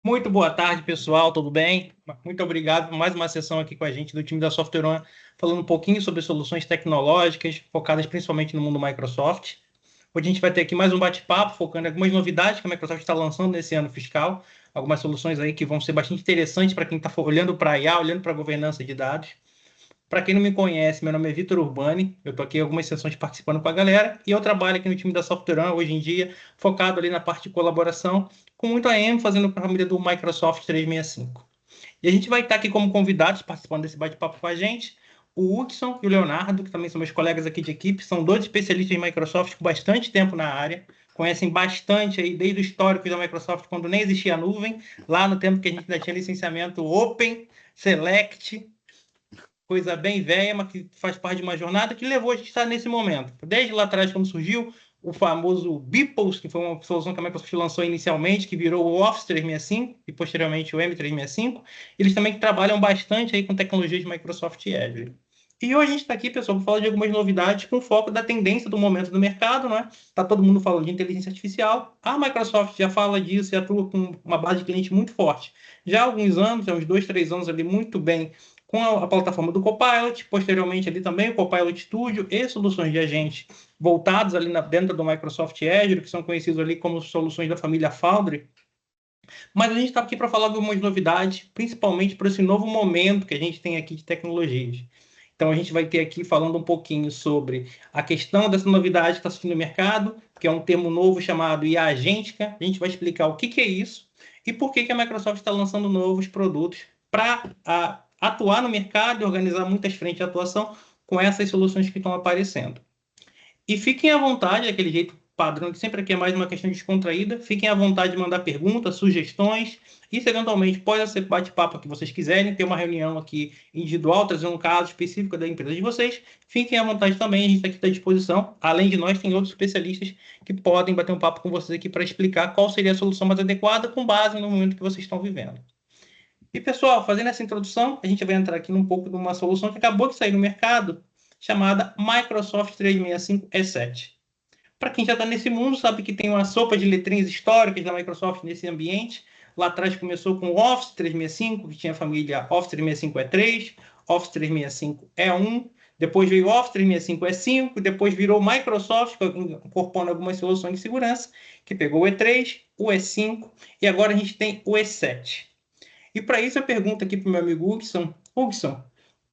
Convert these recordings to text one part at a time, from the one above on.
Muito boa tarde, pessoal, tudo bem? Muito obrigado por mais uma sessão aqui com a gente do time da Software One, falando um pouquinho sobre soluções tecnológicas, focadas principalmente no mundo Microsoft. Hoje a gente vai ter aqui mais um bate-papo, focando em algumas novidades que a Microsoft está lançando nesse ano fiscal, algumas soluções aí que vão ser bastante interessantes para quem está olhando para a IA, olhando para a governança de dados. Para quem não me conhece, meu nome é Vitor Urbani, eu estou aqui em algumas sessões participando com a galera e eu trabalho aqui no time da Software One, hoje em dia, focado ali na parte de colaboração, com muita ênfase na família do Microsoft 365. E a gente vai estar aqui como convidados, participando desse bate-papo com a gente, o Hudson e o Leonardo, que também são meus colegas aqui de equipe, são dois especialistas em Microsoft com bastante tempo na área, conhecem bastante aí desde o histórico da Microsoft, quando nem existia nuvem, lá no tempo que a gente ainda tinha licenciamento Open, Select, coisa bem velha, mas que faz parte de uma jornada que levou a gente a estar nesse momento. Desde lá atrás, quando surgiu o famoso Beeples, que foi uma solução que a Microsoft lançou inicialmente, que virou o Office 365 e posteriormente o M365, eles também trabalham bastante aí com tecnologias de Microsoft Azure. E hoje a gente está aqui, pessoal, para falar de algumas novidades com foco da tendência do momento do mercado, não é? Está todo mundo falando de inteligência artificial. A Microsoft já fala disso e atua com uma base de cliente muito forte. Já há alguns anos, há uns 2, 3 anos ali, muito bem com a plataforma do Copilot, posteriormente ali também o Copilot Studio e soluções de agente voltados ali dentro do Microsoft Azure, que são conhecidos ali como soluções da família Foundry. Mas a gente está aqui para falar de algumas novidades, principalmente para esse novo momento que a gente tem aqui de tecnologias. Então a gente vai ter aqui falando um pouquinho sobre a questão dessa novidade que está surgindo no mercado, que é um termo novo chamado IA agêntica. A gente vai explicar o que é isso e por que a Microsoft está lançando novos produtos para atuar no mercado e organizar muitas frentes de atuação com essas soluções que estão aparecendo. E fiquem à vontade, daquele jeito padrão, que sempre aqui é mais uma questão descontraída, fiquem à vontade de mandar perguntas, sugestões, e se eventualmente pode ser bate-papo que vocês quiserem, ter uma reunião aqui individual, trazer um caso específico da empresa de vocês, fiquem à vontade também, a gente está aqui à disposição. Além de nós, tem outros especialistas que podem bater um papo com vocês aqui para explicar qual seria a solução mais adequada com base no momento que vocês estão vivendo. E, pessoal, fazendo essa introdução, a gente vai entrar aqui num pouco de uma solução que acabou de sair no mercado, chamada Microsoft 365 E7. Para quem já está nesse mundo, sabe que tem uma sopa de letrinhas históricas da Microsoft nesse ambiente. Lá atrás começou com o Office 365, que tinha a família Office 365 E3, Office 365 E1, depois veio o Office 365 E5, depois virou Microsoft, incorporando algumas soluções de segurança, que pegou o E3, o E5, e agora a gente tem o E7. E para isso eu pergunto aqui para o meu amigo Hugson,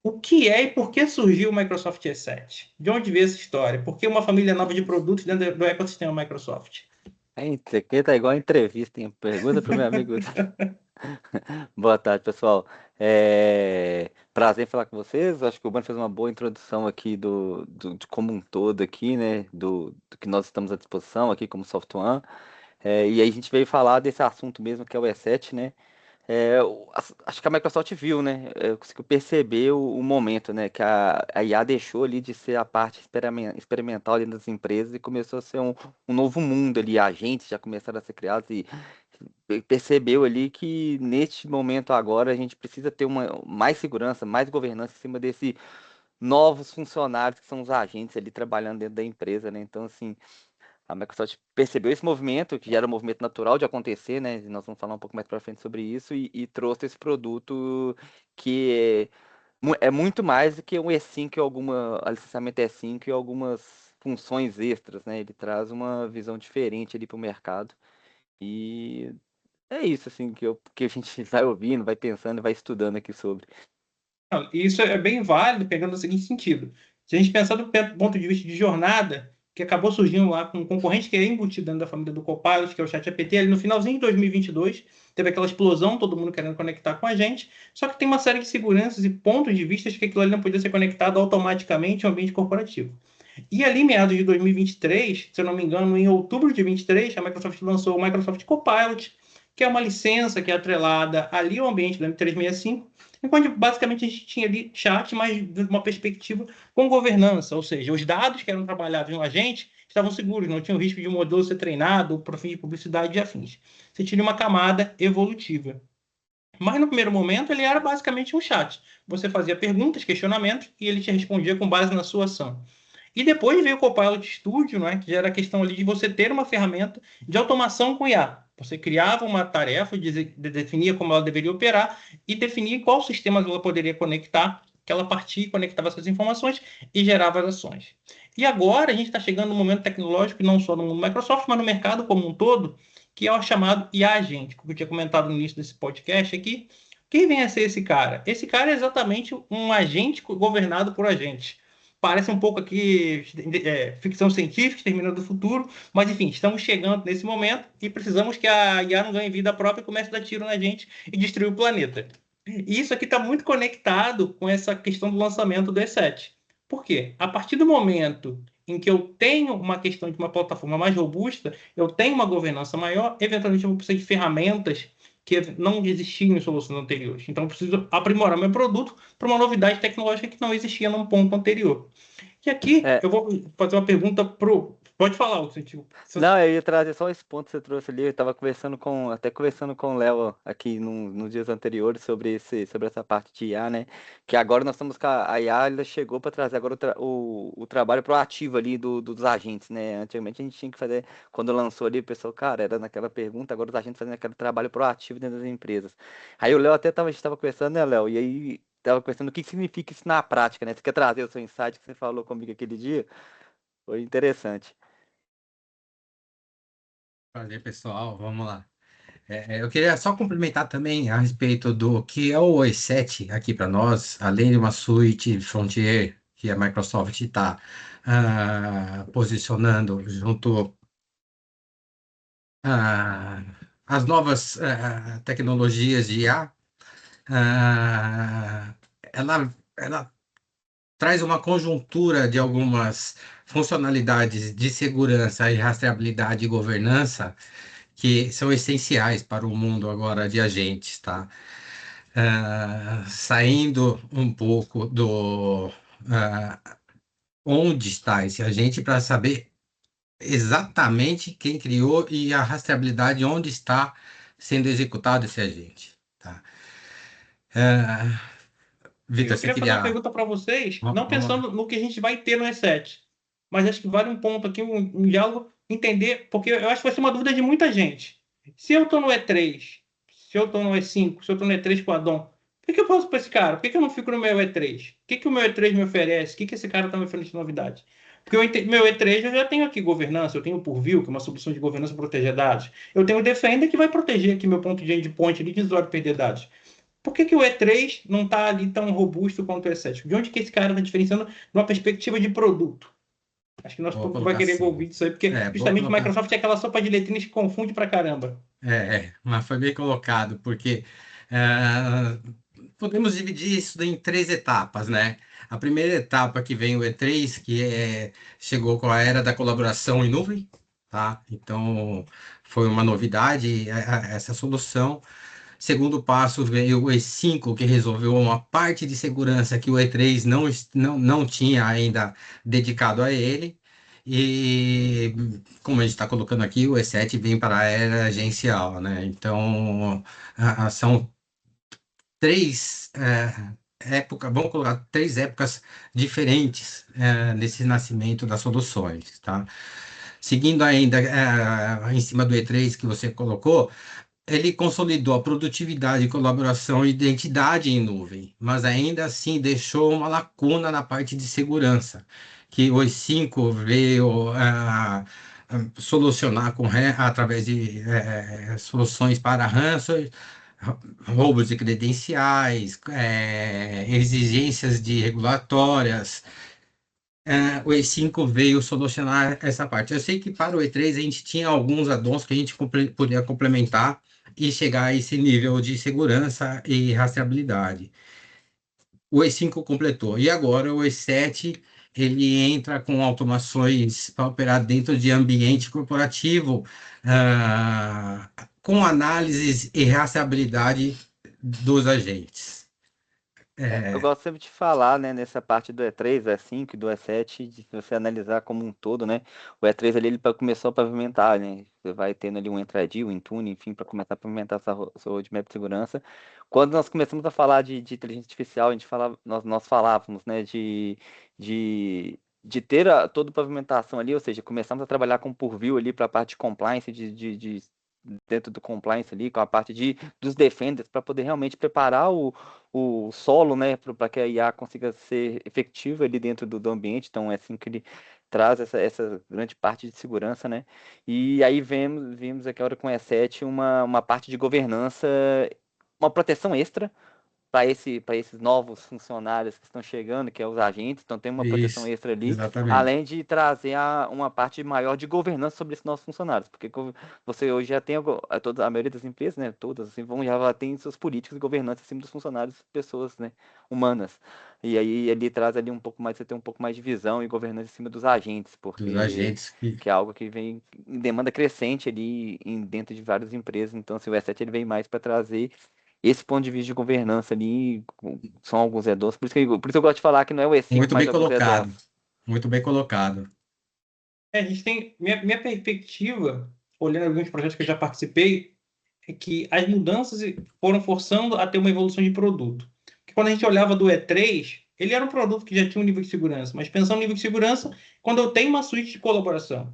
o que é e por que surgiu o Microsoft E7? De onde veio essa história? Por que uma família nova de produtos dentro do ecossistema Microsoft? Isso aqui tá igual entrevista, hein? Pergunta pro meu amigo. Boa tarde, pessoal. Prazer em falar com vocês. Acho que o Bano fez uma boa introdução aqui de como um todo aqui, né? Do que nós estamos à disposição aqui como Software. E aí a gente veio falar desse assunto mesmo que é o E7, né? Acho que a Microsoft viu, né? Conseguiu perceber o momento, né? Que a IA deixou ali de ser a parte experimental ali das empresas e começou a ser um novo mundo ali. Agentes já começaram a ser criados e percebeu ali que neste momento agora a gente precisa ter mais segurança, mais governança em cima desse novos funcionários que são os agentes ali trabalhando dentro da empresa, né? Então, assim, a Microsoft percebeu esse movimento, que já era um movimento natural de acontecer, né? Nós vamos falar um pouco mais para frente sobre isso, e trouxe esse produto que é muito mais do que um E5 e licenciamento E5 e algumas funções extras, né? Ele traz uma visão diferente ali para o mercado. E é isso, assim, que a gente vai ouvindo, vai pensando, vai estudando aqui sobre. Não, isso é bem válido, pegando o seguinte sentido. Se a gente pensar do ponto de vista de jornada, que acabou surgindo lá com um concorrente que é embutido dentro da família do Copilot, que é o ChatGPT, ali no finalzinho de 2022, teve aquela explosão, todo mundo querendo conectar com a gente, só que tem uma série de seguranças e pontos de vista que aquilo ali não podia ser conectado automaticamente ao ambiente corporativo. E ali, meados de 2023, se eu não me engano, em outubro de 2023, a Microsoft lançou o Microsoft Copilot, que é uma licença que é atrelada ali ao ambiente do M365, enquanto basicamente a gente tinha ali chat, mas de uma perspectiva com governança, ou seja, os dados que eram trabalhados no agente estavam seguros, não tinham risco de um modelo ser treinado por fim de publicidade e afins. Você tinha uma camada evolutiva. Mas no primeiro momento ele era basicamente um chat. Você fazia perguntas, questionamentos e ele te respondia com base na sua ação. E depois veio o Copilot Studio, né, que já era a questão ali de você ter uma ferramenta de automação com IA. Você criava uma tarefa, definia como ela deveria operar e definia em qual sistema ela poderia conectar, que ela partia e conectava essas informações e gerava as ações. E agora a gente está chegando num momento tecnológico, não só no mundo Microsoft, mas no mercado como um todo, que é o chamado IA Agente, que eu tinha comentado no início desse podcast aqui. Quem vem a ser esse cara? Esse cara é exatamente um agente governado por agentes. Parece um pouco aqui ficção científica, terminando do futuro, mas enfim, estamos chegando nesse momento e precisamos que a IA não ganhe vida própria e comece a dar tiro na gente e destruir o planeta. E isso aqui está muito conectado com essa questão do lançamento do E7. Por quê? A partir do momento em que eu tenho uma questão de uma plataforma mais robusta, eu tenho uma governança maior, eventualmente eu vou precisar de ferramentas que não existiam em soluções anteriores. Então, eu preciso aprimorar meu produto para uma novidade tecnológica que não existia num ponto anterior. E aqui É, eu vou fazer uma pergunta pro. Pode falar, o sentido. não, eu ia trazer só esse ponto que você trouxe ali. Eu estava até conversando com o Léo aqui nos dias anteriores sobre essa parte de IA, né? Que agora nós estamos com a IA, ela chegou para trazer agora o trabalho proativo ali dos agentes, né? Antigamente a gente tinha que fazer, quando lançou ali, o pessoal, cara, era naquela pergunta, agora os agentes fazendo aquele trabalho proativo dentro das empresas. Aí o Léo a gente estava conversando, né, Léo? E aí estava conversando o que significa isso na prática, né? Você quer trazer o seu insight que você falou comigo aquele dia? Foi interessante. Prazer, pessoal. Vamos lá. Eu queria só complementar também a respeito do que é o E7 aqui para nós, além de uma suíte Frontier que a Microsoft está posicionando junto ah, às novas tecnologias de IA. ah, ela traz uma conjuntura de algumas funcionalidades de segurança e rastreabilidade e governança que são essenciais para o mundo agora de agentes, tá? Saindo um pouco do onde está esse agente para saber exatamente quem criou e a rastreabilidade onde está sendo executado esse agente, tá? Ah, Vitor, Eu você queria fazer uma queria... pergunta para vocês, não Vamos lá. pensando no que a gente vai ter no E7, mas acho que vale um ponto aqui, um diálogo, entender, porque eu acho que vai ser uma dúvida de muita gente. Se eu estou no E3, se eu estou no E5, se eu estou no E3 com o Adon, o que eu faço para esse cara? Por que eu não fico no meu E3? O que o meu E3 me oferece? O que esse cara está me oferecendo de novidade? Porque meu E3 eu já tenho aqui governança, eu tenho o Purview, que é uma solução de governança para proteger dados. Eu tenho o Defender, que vai proteger aqui meu ponto de endpoint ali de usuário perder dados. Por que o E3 não está ali tão robusto quanto o E7? De onde que esse cara está diferenciando numa perspectiva de produto? Acho que nosso Boa público vai querer colocação. ouvir isso aí, porque Boa justamente colocação. Microsoft é aquela sopa de letrinhas que confunde pra caramba. Mas foi bem colocado, porque ah, podemos dividir isso em três etapas, né? A primeira etapa que vem o E3, chegou com a era da colaboração em nuvem, tá? Então, foi uma novidade essa solução. Segundo passo veio o E5, que resolveu uma parte de segurança que o E3 não tinha ainda dedicado a ele. E, como a gente está colocando aqui, o E7 vem para a era agencial, né? Então, são três épocas, vamos colocar três épocas diferentes nesse nascimento das soluções, tá? Seguindo ainda em cima do E3 que você colocou, ele consolidou a produtividade, colaboração e identidade em nuvem, mas ainda assim deixou uma lacuna na parte de segurança, que o E5 veio solucionar através de soluções para ransomware, roubos de credenciais, exigências de regulatórias. O E5 veio solucionar essa parte. Eu sei que para o E3 a gente tinha alguns addons que a gente podia complementar e chegar a esse nível de segurança e rastreabilidade. O E5 completou. E agora o E7 ele entra com automações para operar dentro de ambiente corporativo, com análises e rastreabilidade dos agentes. Eu É, gosto sempre de falar, né, nessa parte do E3, do E5 e do E7, se você analisar como um todo, né, o E3 ali ele começou a pavimentar, né, você vai tendo ali um entradio, um Intune, enfim, para começar a pavimentar essa roadmap de segurança. Quando nós começamos a falar de inteligência artificial, a gente falava, nós falávamos, né, de ter toda a pavimentação ali, ou seja, começamos a trabalhar com Purview ali para a parte de compliance, dentro do compliance ali, com a parte dos defenders, para poder realmente preparar o solo, né, para que a IA consiga ser efetiva ali dentro do ambiente. Então, é assim que ele traz essa grande parte de segurança, né? E aí vimos aqui agora com o E7 uma parte de governança, uma proteção extra para esses novos funcionários que estão chegando, que é os agentes, então tem uma proteção Isso, extra ali, exatamente. além de trazer uma parte maior de governança sobre esses novos funcionários, porque você hoje já tem a maioria das empresas, né, todas assim, já tem seus políticos de governança acima dos funcionários, pessoas, né, humanas. E aí ele traz ali um pouco mais, você tem um pouco mais de visão e governança em cima dos agentes, Dos porque agentes que que é algo que vem em demanda crescente ali dentro de várias empresas. Então, se o E7 ele vem mais para trazer esse ponto de vista de governança ali, são alguns E2. Por isso eu gosto de falar que não é o E5 muito mais bem alguns E2. colocado, muito bem colocado. A gente tem. Minha perspectiva, olhando alguns projetos que eu já participei, é que as mudanças foram forçando a ter uma evolução de produto. Porque quando a gente olhava do E3, ele era um produto que já tinha um nível de segurança, mas pensando no nível de segurança, quando eu tenho uma suíte de colaboração.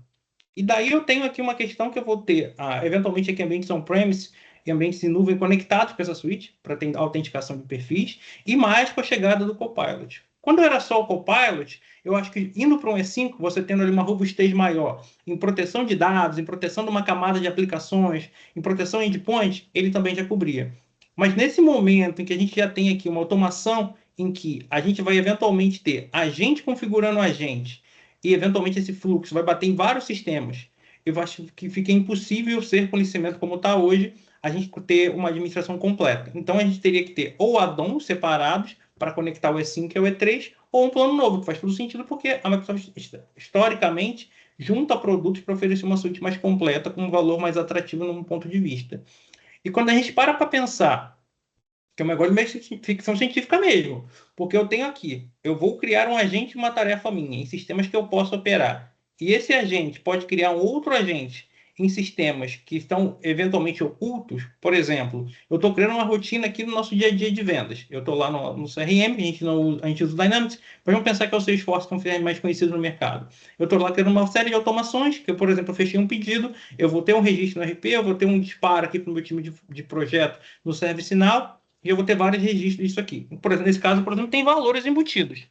E daí eu tenho aqui uma questão que eu vou ter, eventualmente, aqui ambientes on-premise e ambientes em nuvem conectados com essa suíte, para ter autenticação de perfis, e mais com a chegada do Copilot. Quando era só o Copilot, eu acho que indo para um E5, você tendo ali uma robustez maior em proteção de dados, em proteção de uma camada de aplicações, em proteção endpoint, ele também já cobria. Mas nesse momento em que a gente já tem aqui uma automação em que a gente vai eventualmente ter agente configurando agente, e eventualmente esse fluxo vai bater em vários sistemas, eu acho que fica impossível ser conhecimento como está hoje, a gente ter uma administração completa. Então a gente teria que ter ou add-ons separados para conectar o E5 e o E3, ou um plano novo, que faz todo sentido, porque a Microsoft, historicamente, junta produtos para oferecer uma suíte mais completa, com um valor mais atrativo num ponto de vista. E quando a gente para pensar, que é um negócio meio ficção científica mesmo, porque eu tenho aqui, eu vou criar um agente e uma tarefa minha, em sistemas que eu posso operar. E esse agente pode criar um outro agente em sistemas que estão eventualmente ocultos. Por exemplo, eu estou criando uma rotina aqui no nosso dia a dia de vendas. Eu estou lá no CRM, a gente usa o Dynamics, mas vamos pensar que é o Salesforce, que é um CRM mais conhecido no mercado. Eu estou lá criando uma série de automações, que eu, por exemplo, eu fechei um pedido, eu vou ter um registro no RP, eu vou ter um disparo aqui para o meu time de projeto no ServiceNow, e eu vou ter vários registros disso aqui. Por exemplo, nesse caso, por exemplo, tem valores embutidos.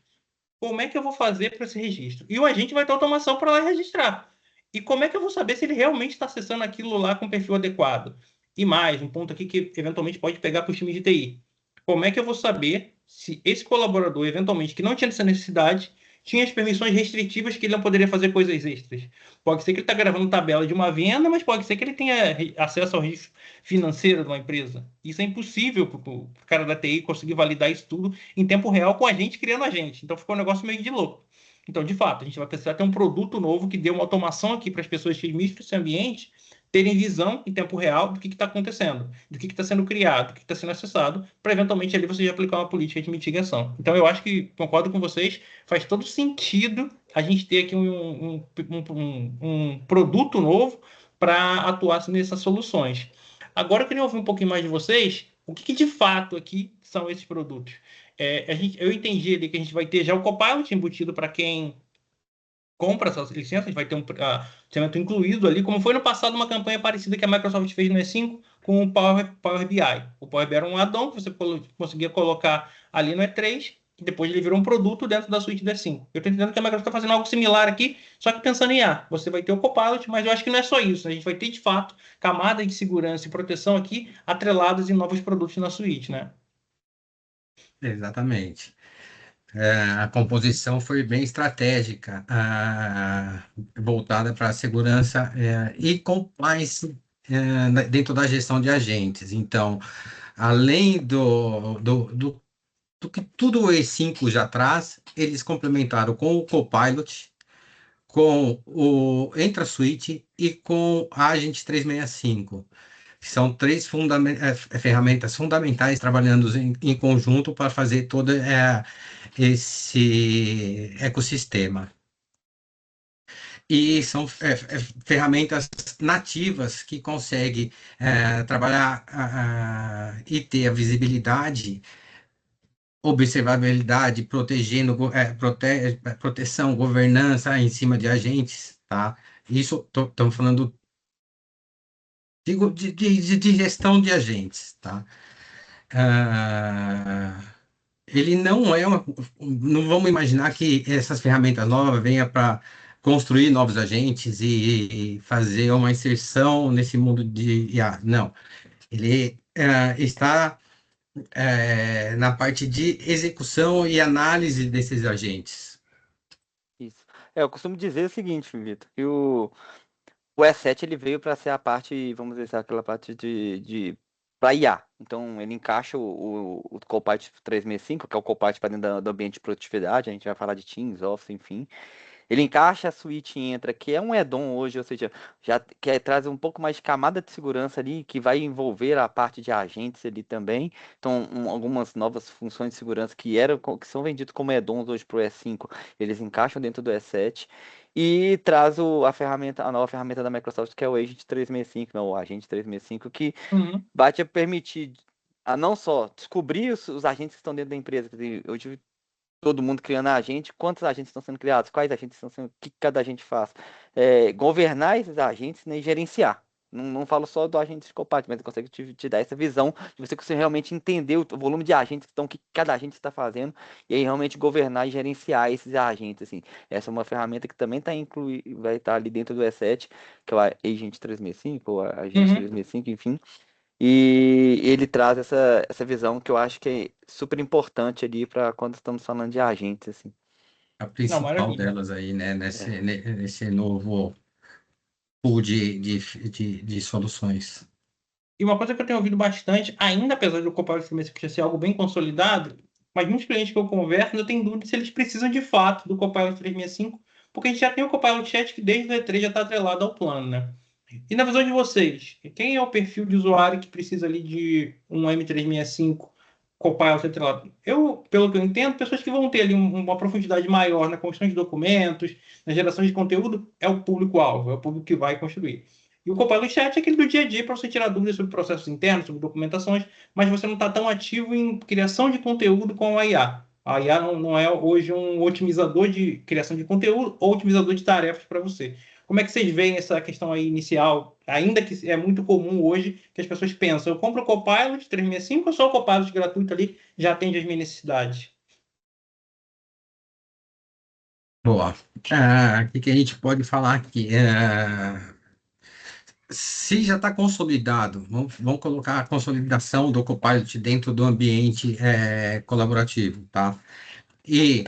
Como é que eu vou fazer para esse registro? E o agente vai ter automação para lá registrar. E como é que eu vou saber se ele realmente está acessando aquilo lá com o perfil adequado? E mais, um ponto aqui que eventualmente pode pegar para os times de TI. Como é que eu vou saber se esse colaborador, eventualmente, que não tinha essa necessidade, tinha as permissões restritivas que ele não poderia fazer coisas extras? Pode ser que ele está gravando tabela de uma venda, mas pode ser que ele tenha acesso ao risco financeiro de uma empresa. Isso é impossível para o cara da TI conseguir validar isso tudo em tempo real com a gente criando a gente. Então ficou um negócio meio de louco. Então, de fato, a gente vai precisar ter um produto novo que dê uma automação aqui para as pessoas que administram esse ambiente terem visão em tempo real do que está acontecendo, do que está sendo criado, do que está sendo acessado, para eventualmente ali você já aplicar uma política de mitigação. Então, eu acho que, concordo com vocês, faz todo sentido a gente ter aqui um produto novo para atuar nessas soluções. Agora, eu queria ouvir um pouquinho mais de vocês, o que de fato aqui são esses produtos. Eu entendi ali que a gente vai ter já o Copilot embutido para quem compra essas licenças, a gente vai ter um orçamento incluído ali, como foi no passado uma campanha parecida que a Microsoft fez no E5 com o Power BI. O Power BI era um add-on que você conseguia colocar ali no E3, e depois ele virou um produto dentro da suíte do E5. Eu estou entendendo que a Microsoft está fazendo algo similar aqui, só que pensando em IA. Você vai ter o Copilot, mas eu acho que não é só isso. A gente vai ter, de fato, camadas de segurança e proteção aqui atreladas em novos produtos na suíte, né? Exatamente. A composição foi bem estratégica, voltada para a segurança e compliance dentro da gestão de agentes. Então, além do que tudo o E5 já traz, eles complementaram com o Copilot, com o Entra Suite e com a Agent 365. São três ferramentas fundamentais trabalhando em conjunto para fazer todo esse ecossistema. E são ferramentas nativas que conseguem trabalhar e ter a visibilidade, observabilidade, proteção, governança em cima de agentes, tá? Isso estamos falando Digo, de gestão de agentes, tá? Ah, ele não é uma. Não vamos imaginar que essas ferramentas novas venham para construir novos agentes e fazer uma inserção nesse mundo de IA. Não. Ele está na parte de execução e análise desses agentes. Isso. Eu costumo dizer o seguinte, Vitor, que o E7 ele veio para ser a parte, vamos dizer assim, aquela parte de para IA. Então ele encaixa o Copilot 365, que é o Copilot para dentro do ambiente de produtividade, a gente vai falar de Teams, Office, enfim. Ele encaixa a suíte Entra, que é um add-on hoje, ou seja, já quer trazer um pouco mais de camada de segurança ali, que vai envolver a parte de agentes ali também. Então, algumas novas funções de segurança que são vendidos como add-ons hoje para o E5, eles encaixam dentro do E7. E traz a nova ferramenta da Microsoft, que é o Agent 365, não, o Agente 365, que Uhum. vai te permitir a não só descobrir os agentes que estão dentro da empresa. Eu tive todo mundo criando agente, quantos agentes estão sendo criados, quais agentes estão sendo, o que cada agente faz. Governar esses agentes, né, e gerenciar. Não falo só do agente psicopata, mas consegue te dar essa visão de você conseguir realmente entender o volume de agentes que estão, o que cada agente está fazendo, e aí realmente governar e gerenciar esses agentes. Assim. Essa é uma ferramenta que também vai estar ali dentro do E7, que é o Agent 365, ou Agente Uhum. 365, enfim. E ele traz essa visão que eu acho que é super importante ali para quando estamos falando de agentes, assim. A Não, principal maravilha. delas aí, né, É. nesse novo pool de soluções. E uma coisa que eu tenho ouvido bastante, ainda apesar do Copilot já ser algo bem consolidado, mas muitos clientes que eu converso ainda têm dúvida se eles precisam de fato do Copilot 365, porque a gente já tem o Copilot Chat que desde o E3 já está atrelado ao plano, né? E na visão de vocês, quem é o perfil de usuário que precisa ali de um M365 Copilot atrelado? Eu, pelo que eu entendo, pessoas que vão ter ali uma profundidade maior na construção de documentos, na geração de conteúdo, é o público-alvo, é o público que vai construir. E o Copilot Chat é aquele do dia a dia para você tirar dúvidas sobre processos internos, sobre documentações, mas você não está tão ativo em criação de conteúdo com a IA. A IA não é hoje um otimizador de criação de conteúdo ou otimizador de tarefas para você. Como é que vocês veem essa questão aí inicial? Ainda que é muito comum hoje que as pessoas pensam, eu compro o Copilot 365 ou só o Copilot gratuito ali já atende as minhas necessidades? Boa. O que que a gente pode falar aqui? Se já está consolidado, vamos colocar a consolidação do Copilot dentro do ambiente colaborativo, tá? E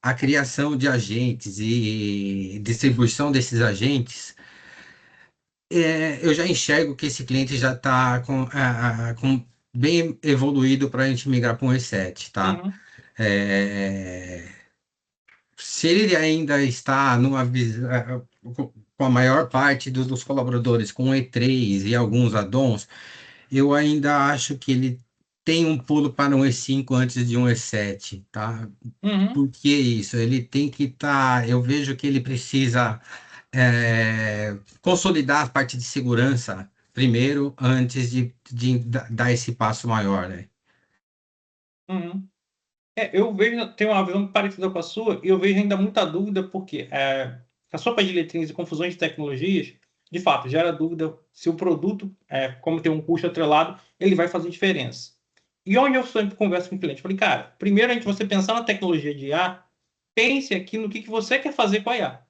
a criação de agentes e distribuição desses agentes, eu já enxergo que esse cliente já está com bem evoluído para a gente migrar para um E7, tá? Uhum, É, se ele ainda está com a maior parte dos colaboradores com E3 e alguns add-ons, eu ainda acho que ele tem um pulo para um E5 antes de um E7, tá? uhum, Por que isso? Ele tem que estar. Eu vejo que ele precisa consolidar a parte de segurança primeiro, antes de dar esse passo maior, né? uhum. Eu vejo, tenho uma visão parecida com a sua, e eu vejo ainda muita dúvida, porque a sopa de letrinhas e confusões de tecnologias, de fato, gera dúvida se o produto, como tem um custo atrelado, ele vai fazer diferença. E onde eu sempre converso com o cliente, falei, cara, primeiro, antes de você pensar na tecnologia de IA, pense aqui no que você quer fazer com a IA.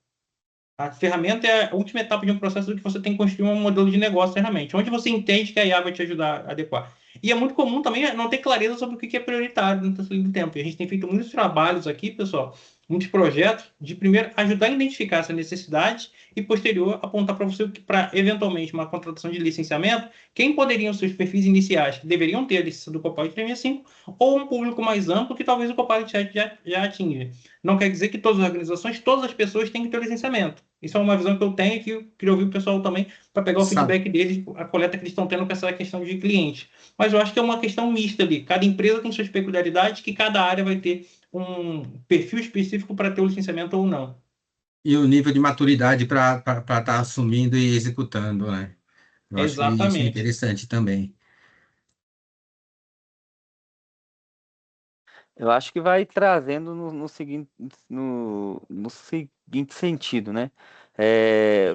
A ferramenta é a última etapa de um processo do que você tem que construir um modelo de negócio realmente, onde você entende que a IA vai te ajudar a adequar. E é muito comum também não ter clareza sobre o que é prioritário no transcorrer do tempo. E a gente tem feito muitos trabalhos aqui, pessoal, muitos projetos, de primeiro ajudar a identificar essa necessidade e posterior apontar para você para eventualmente uma contratação de licenciamento, quem poderiam ser os perfis iniciais que deveriam ter a licença do Copilot 365 ou um público mais amplo que talvez o Copilot já atinja. Não quer dizer que todas as organizações, todas as pessoas têm que ter licenciamento. Isso é uma visão que eu tenho e que eu queria ouvir o pessoal também para pegar o Sabe, feedback deles, a coleta que eles estão tendo com essa questão de cliente. Mas eu acho que é uma questão mista ali. Cada empresa tem suas peculiaridades, que cada área vai ter um perfil específico para ter o licenciamento ou não. e o nível de maturidade para estar assumindo e executando, né? Eu acho que isso é Exatamente. interessante também. Eu acho que vai trazendo no seguinte, no seguinte sentido, né?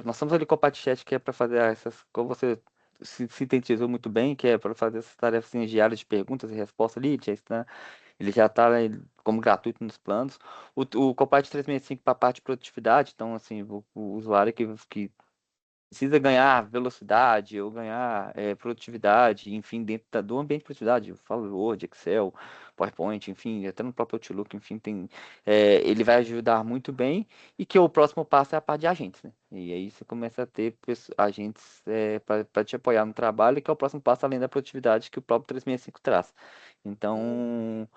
Nós estamos ali com o PatiChat, que é para fazer essas, como você sintetizou muito bem, que é para fazer essas tarefas diárias de perguntas e respostas ali, ele já está como gratuito nos planos. O Copilot 365 para a parte de produtividade, então, assim, o usuário que precisa ganhar velocidade ou ganhar produtividade, enfim, dentro do ambiente de produtividade, eu falo Word, Excel, PowerPoint, enfim, até no próprio Outlook, enfim, ele vai ajudar muito bem, e que o próximo passo é a parte de agentes, né? E aí você começa a ter agentes para te apoiar no trabalho, que é o próximo passo além da produtividade que o próprio 365 traz. Então,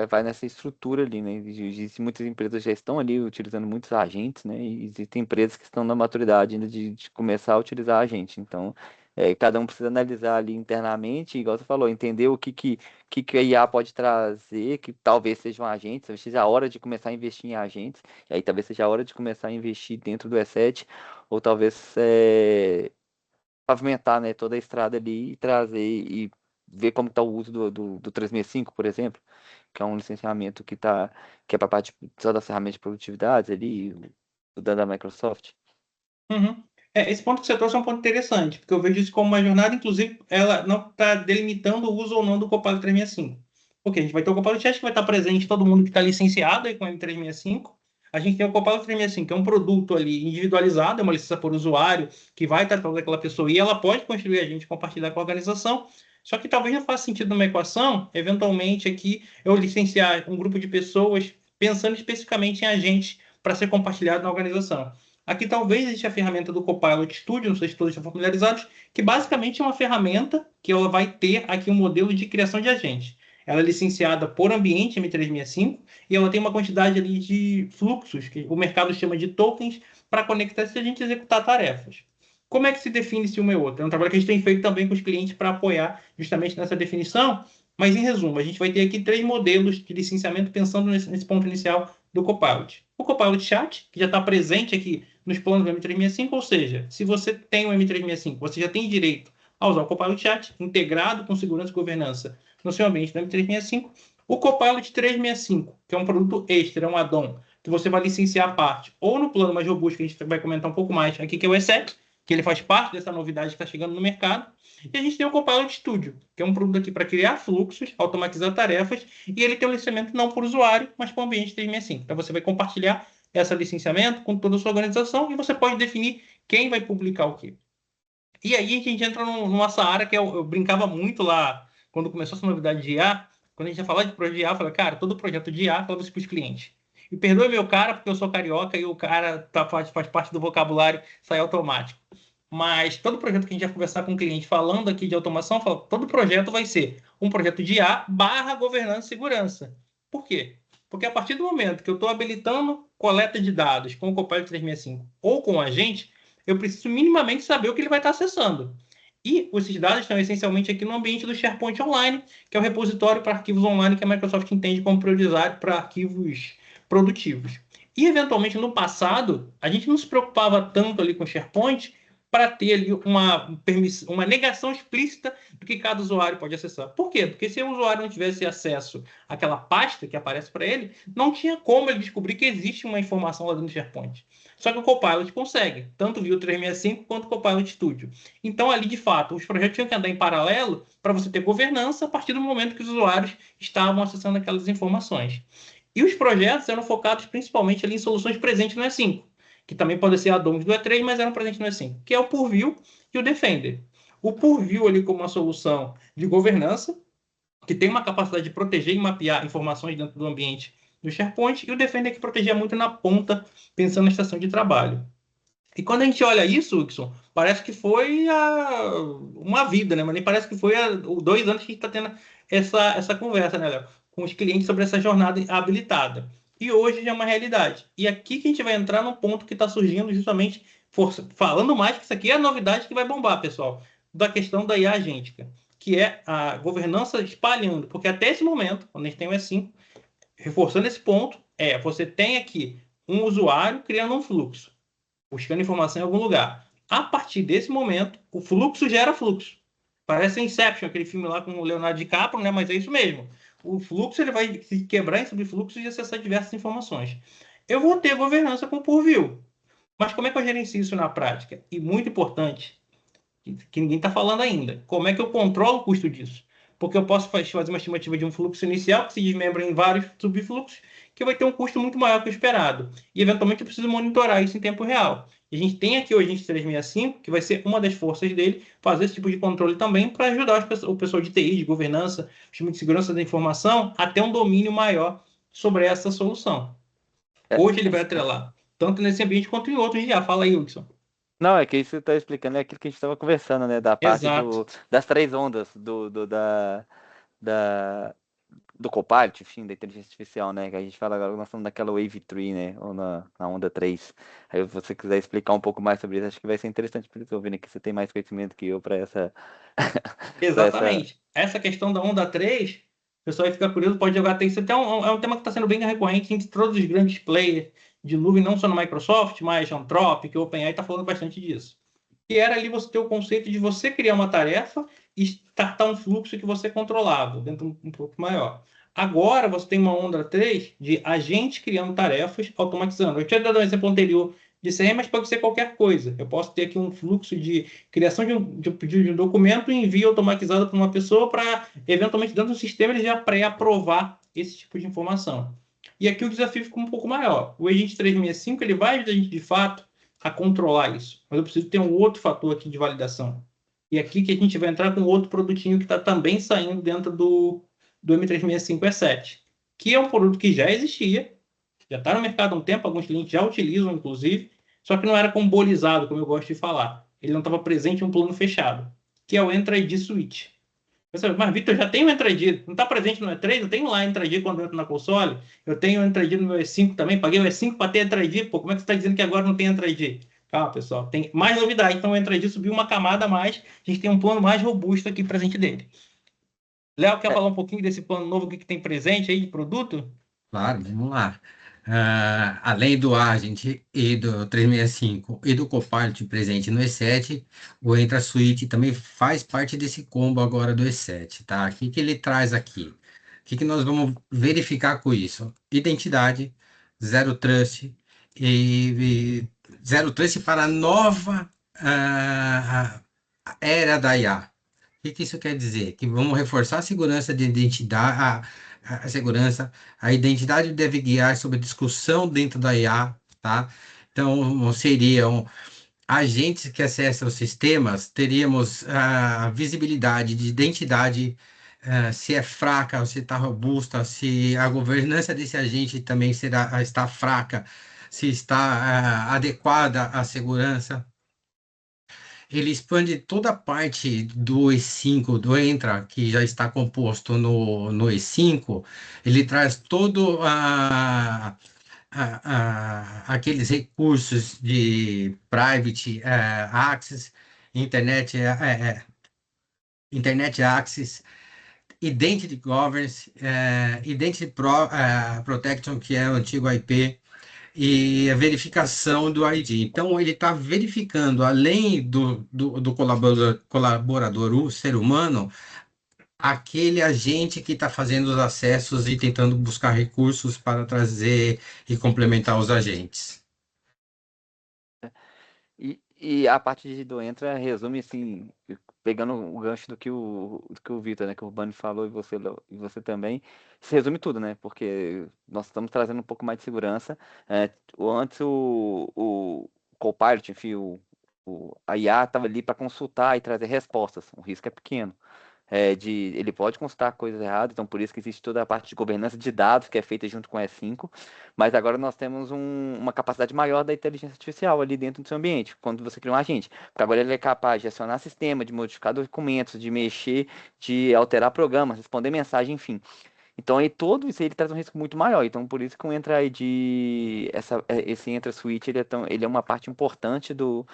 vai nessa estrutura ali, né? Existem muitas empresas já estão ali utilizando muitos agentes, né? E existem empresas que estão na maturidade ainda de começar a utilizar agente. Então, cada um precisa analisar ali internamente, igual você falou, entender o que a IA pode trazer, que talvez sejam agentes, talvez seja a hora de começar a investir em agentes, e aí talvez seja a hora de começar a investir dentro do E7, ou talvez pavimentar, né, toda a estrada ali e trazer e ver como está o uso do 365, por exemplo, que é um licenciamento que é para parte só das ferramentas de produtividade ali, o da Microsoft. Uhum. Esse ponto que você trouxe é um ponto interessante, porque eu vejo isso como uma jornada, inclusive, ela não está delimitando o uso ou não do Copilot 365. Porque a gente vai ter o Copilot Chat que vai estar presente todo mundo que está licenciado aí com o M365. A gente tem o Copilot 365, que é um produto ali individualizado, é uma licença por usuário, que vai tratar daquela pessoa e ela pode construir a gente compartilhar com a organização. Só que talvez não faça sentido numa equação, eventualmente aqui, eu licenciar um grupo de pessoas pensando especificamente em agentes para ser compartilhado na organização. Aqui talvez exista a ferramenta do Copilot Studio, não sei se todos estão familiarizados, que basicamente é uma ferramenta que ela vai ter aqui um modelo de criação de agentes. Ela é licenciada por ambiente M365 e ela tem uma quantidade ali de fluxos, que o mercado chama de tokens, para conectar esse agente e executar tarefas. Como é que se define se uma é outra? É um trabalho que a gente tem feito também com os clientes para apoiar justamente nessa definição, mas em resumo, a gente vai ter aqui 3 modelos de licenciamento pensando nesse ponto inicial do Copilot. O Copilot Chat, que já está presente aqui nos planos do M365, ou seja, se você tem o M365, você já tem direito a usar o Copilot Chat integrado com segurança e governança no seu ambiente do M365. O Copilot 365, que é um produto extra, é um add-on, que você vai licenciar a parte, ou no plano mais robusto, que a gente vai comentar um pouco mais aqui, que é o E7, que ele faz parte dessa novidade que está chegando no mercado. E a gente tem o Copilot Studio, que é um produto aqui para criar fluxos, automatizar tarefas, e ele tem um licenciamento não por usuário, mas para o ambiente 365. Então você vai compartilhar esse licenciamento com toda a sua organização e você pode definir quem vai publicar o quê. E aí a gente entra numa área que eu brincava muito lá, quando começou essa novidade de IA, quando a gente ia falar de projeto de IA, eu falei, cara, todo projeto de IA fala isso para os clientes. E perdoe meu cara, porque eu sou carioca e o cara faz parte do vocabulário, sai automático. Mas todo projeto que a gente vai conversar com o cliente falando aqui de automação, todo projeto vai ser um projeto de IA barra governança e segurança. Por quê? Porque a partir do momento que eu estou habilitando coleta de dados com o Copilot 365 ou com o agente, eu preciso minimamente saber o que ele vai estar acessando. E esses dados estão essencialmente aqui no ambiente do SharePoint Online, que é o repositório para arquivos online que a Microsoft entende como priorizado para arquivos produtivos. E, eventualmente, no passado, a gente não se preocupava tanto ali com o SharePoint para ter ali uma negação explícita do que cada usuário pode acessar. Por quê? Porque se o usuário não tivesse acesso àquela pasta que aparece para ele, não tinha como ele descobrir que existe uma informação lá dentro do SharePoint. Só que o Copilot consegue, tanto via o 365 quanto o Copilot Studio. Então, ali, de fato, os projetos tinham que andar em paralelo para você ter governança a partir do momento que os usuários estavam acessando aquelas informações. E os projetos eram focados principalmente ali em soluções presentes no E5, que também podem ser add-ons do E3, mas eram presentes no E5, que é o Purview e o Defender. O Purview ali como uma solução de governança, que tem uma capacidade de proteger e mapear informações dentro do ambiente do SharePoint, e o Defender que protegia muito na ponta, pensando na estação de trabalho. E quando a gente olha isso, Wilson, parece que foi uma vida, né? Mas nem parece que foi 2 anos que a gente está tendo essa conversa, né, Léo? Com os clientes sobre essa jornada habilitada. E hoje já é uma realidade. E aqui que a gente vai entrar num ponto que está surgindo justamente, falando mais que isso aqui é a novidade que vai bombar, pessoal, da questão da IA agêntica, que é a governança espalhando. Porque até esse momento, quando a gente tem o E5, reforçando esse ponto, você tem aqui um usuário criando um fluxo, buscando informação em algum lugar. A partir desse momento, o fluxo gera fluxo. Parece Inception, aquele filme lá com o Leonardo DiCaprio, né? Mas é isso mesmo. O fluxo ele vai se quebrar em subfluxos e acessar diversas informações. eu vou ter governança com o Purview. Mas como é que eu gerencio isso na prática? E muito importante, que ninguém está falando ainda, como é que eu controlo o custo disso? Porque eu posso fazer uma estimativa de um fluxo inicial que se desmembra em vários subfluxos, que vai ter um custo muito maior que o esperado. E, eventualmente, eu preciso monitorar isso em tempo real. E a gente tem aqui o Agente 365, que vai ser uma das forças dele, fazer esse tipo de controle também para ajudar o pessoal de TI, de governança, o time de segurança da informação, a ter um domínio maior sobre essa solução. É, Hoje ele vai atrelar, tanto nesse ambiente quanto em outros já. Fala aí, Wilson. não, é que isso que você está explicando é aquilo que a gente estava conversando, né? Da parte Exato. das três ondas da, do Copilot, enfim, da inteligência artificial, né? Que a gente fala agora, nós estamos naquela Wave 3, né? Ou na onda 3. Aí, se você quiser explicar um pouco mais sobre isso, acho que vai ser interessante para eu ouvindo que você tem mais conhecimento que eu para essa, para essa. Exatamente. Essa questão da onda 3, o pessoal aí fica curioso, pode jogar. Isso até é um tema que está sendo bem recorrente entre todos os grandes players de nuvem, não só no Microsoft, mas Anthropic, OpenAI está falando bastante disso. Que era ali você ter o conceito de você criar uma tarefa e startar um fluxo que você controlava, dentro de um pouco maior. Agora você tem uma onda 3 de agentes criando tarefas, automatizando. Eu tinha dado um exemplo anterior de CRM, mas pode ser qualquer coisa. Eu posso ter aqui um fluxo de criação de um pedido de um documento e envio automatizado para uma pessoa para, eventualmente, dentro do sistema, ele já pré-aprovar esse tipo de informação. E aqui o desafio fica um pouco maior. O Agente 365 ele vai ajudar a gente, de fato, a controlar isso. Mas eu preciso ter um outro fator aqui de validação. E aqui que a gente vai entrar com outro produtinho que está também saindo dentro do M365E7, que é um produto que já existia, já está no mercado há um tempo, alguns clientes já utilizam, inclusive, só que não era combolizado, como eu gosto de falar. Ele não estava presente em um plano fechado, que é o Entra ID Suite. Mas, Victor, já tem o Entra ID, não está presente no E3? Eu tenho lá Entra ID quando eu entro na console, eu tenho o Entra ID no meu E5 também, paguei o E5 para ter Entra ID, pô, como é que você está dizendo que agora não tem Entra ID? Calma, pessoal, tem mais novidade, então o Entra ID subiu uma camada a mais, a gente tem um plano mais robusto aqui presente dele. Léo, quer É, falar um pouquinho desse plano novo que tem presente aí de produto? Claro, vamos lá. Além do Agent e do 365 e do Copilot presente no E7, o Entra Suite também faz parte desse combo agora do E7, tá? O que que ele traz aqui? O que que nós vamos verificar com isso? Identidade, Zero Trust e Zero Trust para a nova era da IA. O que que isso quer dizer? Que vamos reforçar a segurança de identidade, a segurança, a identidade deve guiar sobre a discussão dentro da IA, tá? Então, seriam agentes que acessam os sistemas, teríamos a visibilidade de identidade, se é fraca ou se está robusta, se a governança desse agente também está fraca, se está adequada à segurança. Ele expande toda a parte do E5, do Entra, que já está composto no E5, ele traz todo aqueles recursos de private access, internet, internet access, identity governance, identity protection, que é o antigo IP, e a verificação do ID. Então, ele está verificando, além do colaborador, o ser humano, aquele agente que está fazendo os acessos e tentando buscar recursos para trazer e complementar os agentes. e a parte do Entra resume assim, pegando o gancho do que o Vitor, né, que o Urbano falou e você, Léo, e você também, se resume tudo, né? Porque nós estamos trazendo um pouco mais de segurança. Antes o Copilot, enfim, a IA estava ali para consultar e trazer respostas. O risco é pequeno. Ele pode consultar coisas erradas, então por isso que existe toda a parte de governança de dados que é feita junto com o E5, mas agora nós temos uma capacidade maior da inteligência artificial ali dentro do seu ambiente, quando você cria um agente, porque agora ele é capaz de acionar sistema, de modificar documentos, de mexer, de alterar programas, responder mensagem, enfim. Então aí todo isso ele traz um risco muito maior, então por isso que o Entra ID, esse Entra Suite, ele é uma parte importante do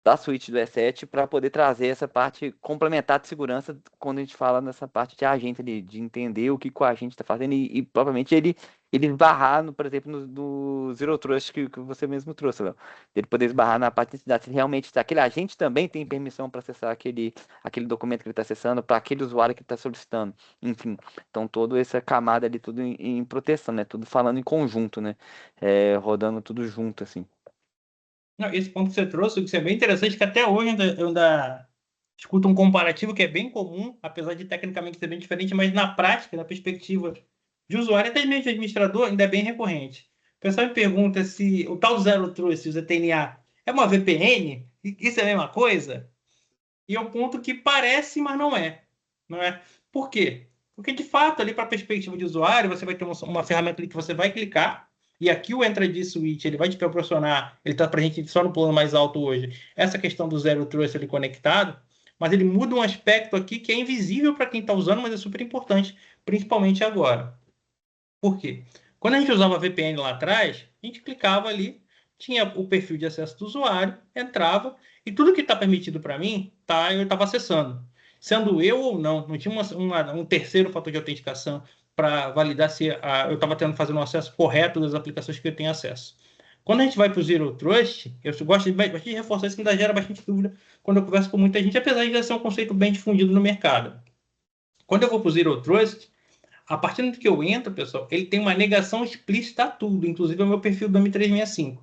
da suíte do E7 para poder trazer essa parte complementar de segurança quando a gente fala nessa parte de agente ali, de entender o que o agente está fazendo e propriamente ele esbarrar, por exemplo, no Zero Trust que você mesmo trouxe, Léo. Ele poder esbarrar na parte de identidade, se realmente aquele agente também tem permissão para acessar aquele documento que ele está acessando, para aquele usuário que ele está solicitando. Enfim, então toda essa camada ali, tudo em proteção, né? Tudo falando em conjunto, né? Rodando tudo junto, assim. Não, esse ponto que você trouxe, que é bem interessante, que até hoje eu ainda escuto um comparativo que é bem comum, apesar de tecnicamente ser bem diferente, mas na prática, na perspectiva de usuário, até mesmo de administrador, ainda é bem recorrente. O pessoal me pergunta se o tal Zero Trust, o ZTNA, é uma VPN? Isso é a mesma coisa? E é um ponto que parece, mas não é. Não é? Por quê? Porque, de fato, ali para a perspectiva de usuário, você vai ter uma ferramenta ali que você vai clicar, e aqui o Entra de Switch, ele vai te proporcionar, ele está para a gente só no plano mais alto hoje, essa questão do Zero Trust ali conectado, mas ele muda um aspecto aqui que é invisível para quem está usando, mas é super importante, principalmente agora. Por quê? Quando a gente usava VPN lá atrás, a gente clicava ali, tinha o perfil de acesso do usuário, entrava, e tudo que está permitido para mim, eu estava acessando. Sendo eu ou não tinha um terceiro fator de autenticação para validar se eu estava fazendo o acesso correto das aplicações que eu tenho acesso. Quando a gente vai para o Zero Trust, eu gosto de reforçar isso, que ainda gera bastante dúvida quando eu converso com muita gente, apesar de já ser um conceito bem difundido no mercado. Quando eu vou para o Zero Trust, a partir do que eu entro, pessoal, ele tem uma negação explícita a tudo, inclusive ao meu perfil do M365. O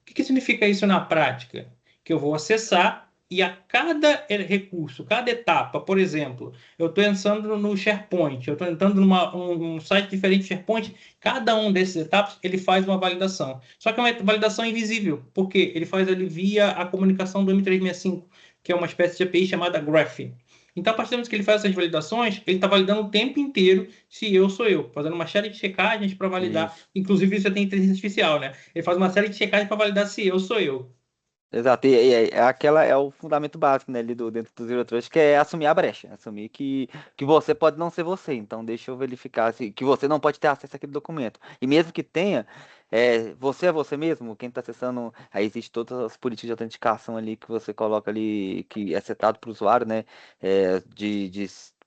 que significa isso na prática? Que eu vou acessar e a cada recurso, cada etapa, por exemplo, eu estou entrando no SharePoint, eu estou entrando num site diferente do SharePoint, cada um desses etapas ele faz uma validação. Só que é uma validação invisível, porque ele faz ali via a comunicação do M365, que é uma espécie de API chamada Graph. Então, a partir do momento que ele faz essas validações, ele está validando o tempo inteiro se eu sou eu, fazendo uma série de checagens para validar. Isso. Inclusive, isso tem inteligência artificial, né? Ele faz uma série de checagens para validar se eu sou eu. Exato, aquela é o fundamento básico, né, ali dentro do Zero Trust, que é assumir a brecha, assumir que você pode não ser você, então deixa eu verificar que você não pode ter acesso àquele documento. E mesmo que tenha, você é você mesmo, quem está acessando, aí existe todas as políticas de autenticação ali que você coloca ali, que é setado para o usuário, né,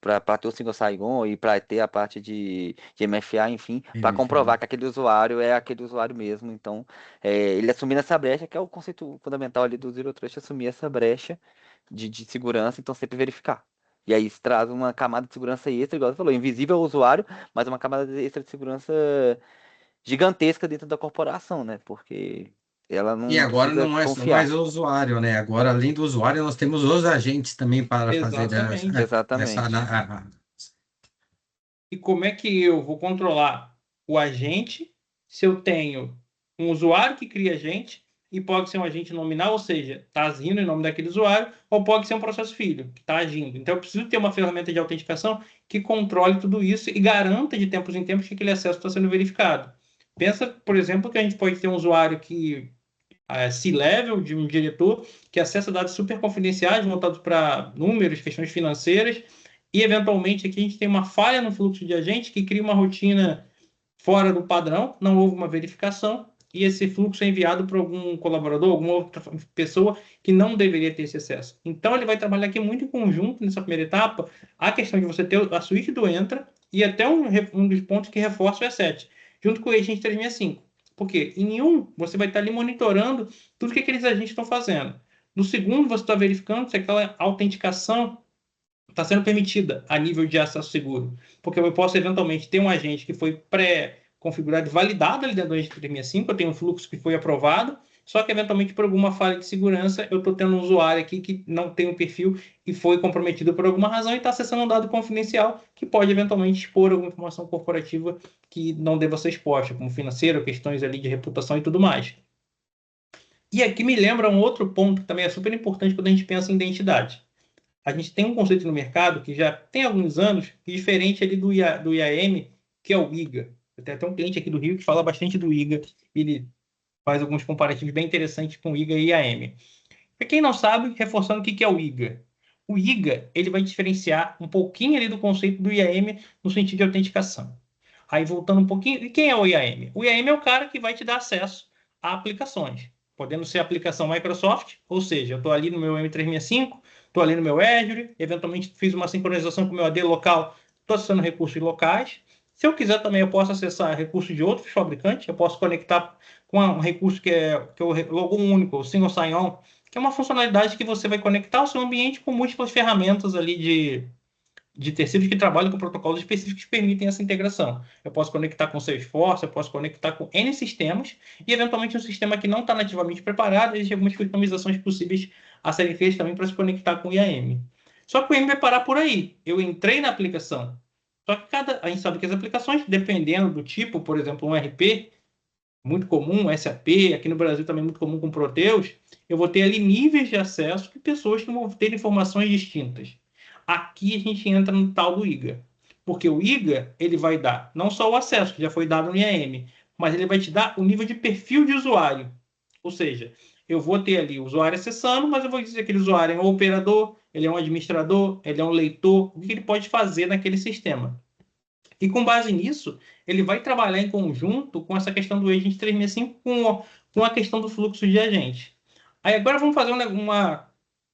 para ter o single sign-on e para ter a parte de MFA, enfim, para comprovar que aquele usuário é aquele usuário mesmo, então ele assumindo essa brecha, que é o conceito fundamental ali do Zero Trust, assumir essa brecha de segurança, então sempre verificar. E aí isso traz uma camada de segurança extra, igual você falou, invisível ao usuário, mas uma camada extra de segurança gigantesca dentro da corporação, né? Porque ela E não agora precisa não é só mais confiar. o usuário, né? Agora, além do usuário, nós temos os agentes também para fazer Exatamente. essa. Exatamente. E como é que eu vou controlar o agente se eu tenho um usuário que cria agente e pode ser um agente nominal, ou seja, está agindo em nome daquele usuário, ou pode ser um processo filho que está agindo. Então, eu preciso ter uma ferramenta de autenticação que controle tudo isso e garanta de tempos em tempos que aquele acesso está sendo verificado. Pensa, por exemplo, que a gente pode ter um usuário que C-level de um diretor que acessa dados super confidenciais voltados para números, questões financeiras, e eventualmente aqui a gente tem uma falha no fluxo de agente que cria uma rotina fora do padrão, não houve uma verificação, e esse fluxo é enviado para algum colaborador, alguma outra pessoa que não deveria ter esse acesso. Então, ele vai trabalhar aqui muito em conjunto nessa primeira etapa, a questão de você ter a suíte do Entra e até um dos pontos que reforça o E7, junto com o agente 365. Porque em um, você vai estar ali monitorando tudo que aqueles agentes estão fazendo. No segundo, você está verificando se aquela autenticação está sendo permitida a nível de acesso seguro. Porque eu posso eventualmente ter um agente que foi pré-configurado e validado ali dentro do agente 365, eu tenho um fluxo que foi aprovado, só que eventualmente por alguma falha de segurança eu estou tendo um usuário aqui que não tem um perfil e foi comprometido por alguma razão e está acessando um dado confidencial que pode eventualmente expor alguma informação corporativa que não deva ser exposta, como financeiro, questões ali de reputação e tudo mais. E aqui me lembra um outro ponto que também é super importante quando a gente pensa em identidade. A gente tem um conceito no mercado que já tem alguns anos, diferente ali do IAM, que é o IGA. Eu tenho até um cliente aqui do Rio que fala bastante do IGA, ele faz alguns comparativos bem interessantes com o IGA e IAM. Para quem não sabe, reforçando o que é o IGA. O IGA ele vai diferenciar um pouquinho ali do conceito do IAM no sentido de autenticação. Aí voltando um pouquinho, e quem é o IAM? O IAM é o cara que vai te dar acesso a aplicações. podendo ser aplicação Microsoft, ou seja, eu estou ali no meu M365, estou ali no meu Azure, eventualmente fiz uma sincronização com o meu AD local, estou acessando recursos locais. Se eu quiser também, eu posso acessar recursos de outros fabricantes, eu posso conectar com um recurso que é o logo único, o Single Sign-On, que é uma funcionalidade que você vai conectar o seu ambiente com múltiplas ferramentas ali de terceiros que trabalham com protocolos específicos que permitem essa integração. Eu posso conectar com Salesforce, eu posso conectar com N sistemas, e eventualmente um sistema que não está nativamente preparado, existem algumas customizações possíveis a serem feitas também para se conectar com o IAM. Só que o IAM vai parar por aí. Eu entrei na aplicação. Só que a gente sabe que as aplicações, dependendo do tipo, por exemplo, um RP, muito comum, SAP, aqui no Brasil também muito comum com Proteus, eu vou ter ali níveis de acesso de pessoas que vão ter informações distintas. Aqui a gente entra no tal do IGA, porque o IGA ele vai dar não só o acesso, que já foi dado no IAM, mas ele vai te dar o nível de perfil de usuário. Ou seja, eu vou ter ali o usuário acessando, mas eu vou dizer que aquele usuário é um operador, ele é um administrador, ele é um leitor, o que ele pode fazer naquele sistema. E com base nisso, ele vai trabalhar em conjunto com essa questão do Agent 365 com a questão do fluxo de agente. Aí agora vamos fazer um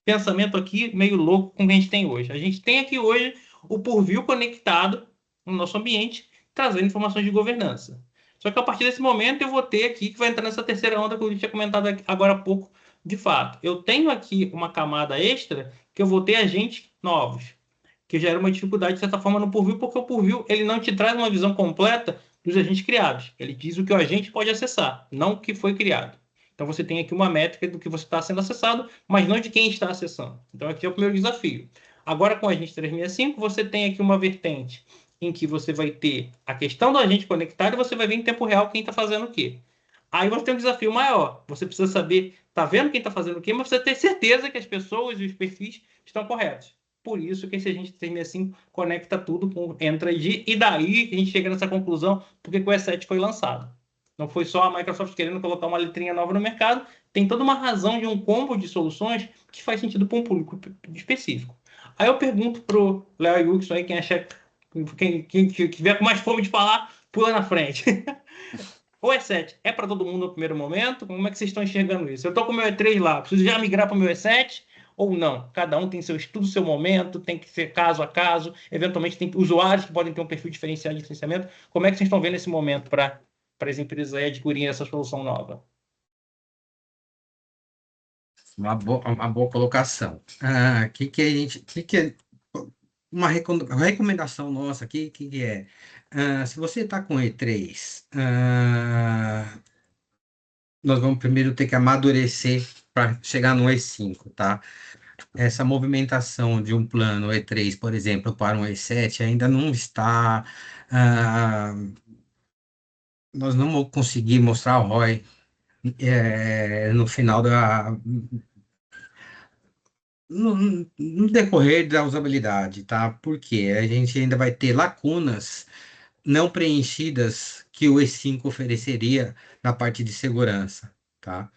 pensamento aqui meio louco com o que a gente tem hoje. A gente tem aqui hoje o Purview conectado no nosso ambiente, trazendo informações de governança. Só que a partir desse momento eu vou ter aqui, que vai entrar nessa terceira onda que eu tinha comentado agora há pouco, de fato. Eu tenho aqui uma camada extra que eu vou ter agentes novos, que gera uma dificuldade, de certa forma, no Purview, porque o Purview ele não te traz uma visão completa dos agentes criados. Ele diz o que o agente pode acessar, não o que foi criado. Então, você tem aqui uma métrica do que você está sendo acessado, mas não de quem está acessando. Então, aqui é o primeiro desafio. Agora, com o agente 365, você tem aqui uma vertente em que você vai ter a questão do agente conectado e você vai ver em tempo real quem está fazendo o quê. Aí você tem um desafio maior. Você precisa saber, está vendo quem está fazendo o quê, mas você ter certeza que as pessoas e os perfis estão corretos. Por isso que esse agente 365 conecta tudo com Entra-ID, e daí a gente chega nessa conclusão porque o E7 foi lançado. Não foi só a Microsoft querendo colocar uma letrinha nova no mercado, tem toda uma razão de um combo de soluções que faz sentido para um público específico. Aí eu pergunto pro Léo e Wilson aí, quem tiver com mais fome de falar, pula na frente. O E7 é para todo mundo no primeiro momento? Como é que vocês estão enxergando isso? Eu estou com o meu E3 lá, preciso já migrar para o meu E7 ou não? Cada um tem seu estudo, seu momento, tem que ser caso a caso. Eventualmente, tem usuários que podem ter um perfil diferenciado de licenciamento. Como é que vocês estão vendo esse momento para as empresas aí adquirirem essa solução nova? Uma boa colocação. Que a gente, que é uma recomendação nossa aqui, que é, se você está com E3, nós vamos primeiro ter que amadurecer para chegar no E5, tá? Essa movimentação de um plano E3, por exemplo, para um E7 ainda não está. Nós não vamos conseguir mostrar o ROI no final no decorrer da usabilidade, tá? Porque a gente ainda vai ter lacunas não preenchidas que o E5 ofereceria na parte de segurança, tá?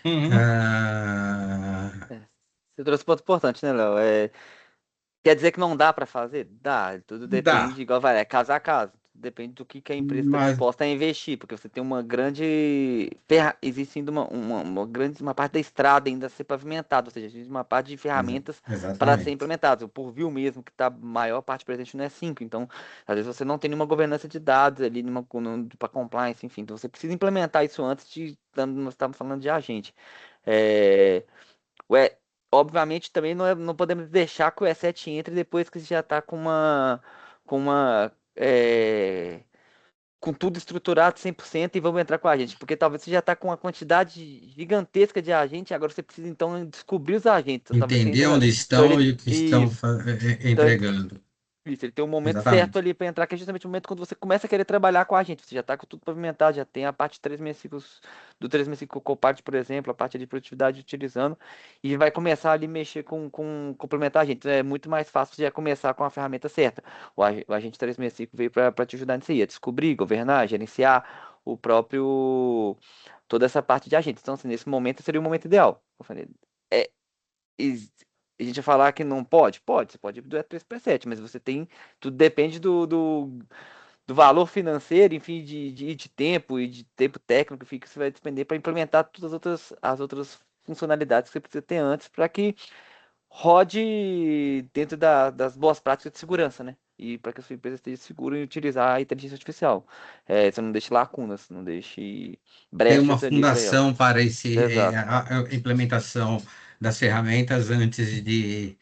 Uhum. Ah, É, você trouxe um ponto importante, né, Léo? Quer dizer que não dá para fazer? Dá, tudo depende, dá, igual vai, é caso a caso. Depende do que a empresa está mas disposta a investir, porque você tem uma grande. Existe ainda uma parte da estrada ainda a ser pavimentada, ou seja, existe uma parte de ferramentas para ser exatamente. implementadas. O Purview mesmo, que está a maior parte presente no E5. Então, às vezes você não tem nenhuma governança de dados ali para compliance, enfim. Então, você precisa implementar isso antes de. Nós estamos falando de agente. É, Ué, obviamente também não podemos deixar que o E7 entre depois que você já está com tudo estruturado 100% e vamos entrar com a gente, porque talvez você já está com uma quantidade gigantesca de agentes, agora você precisa então descobrir os agentes. Então, talvez você Entender ainda. onde Então estão ele. e o que estão Isso. Então entregando. isso, ele tem um momento certo Exatamente. ali para entrar, que é justamente o momento quando você começa a querer trabalhar com a gente. Você já está com tudo pavimentado, já tem a parte 365 do 365 Copilot, por exemplo, a parte de produtividade utilizando, e vai começar ali mexer com complementar a gente. Então, é muito mais fácil de já começar com a ferramenta certa. O agente 365 veio para te ajudar nisso aí, a descobrir, governar, gerenciar o próprio. Toda essa parte de agentes. Então, assim, nesse momento seria o momento ideal. Eu falei, é, a gente vai falar que não pode? Pode, você pode ir do E3 para E7, mas você tem. Tudo depende do valor financeiro, enfim, de tempo e de tempo técnico, enfim, que você vai despender para implementar todas as outras funcionalidades que você precisa ter antes para que rode dentro das boas práticas de segurança, né? E para que a sua empresa esteja segura em utilizar a inteligência artificial. Você não deixe lacunas, não deixe Ter uma brechas ali para ela. fundação para Exato. a implementação das ferramentas antes de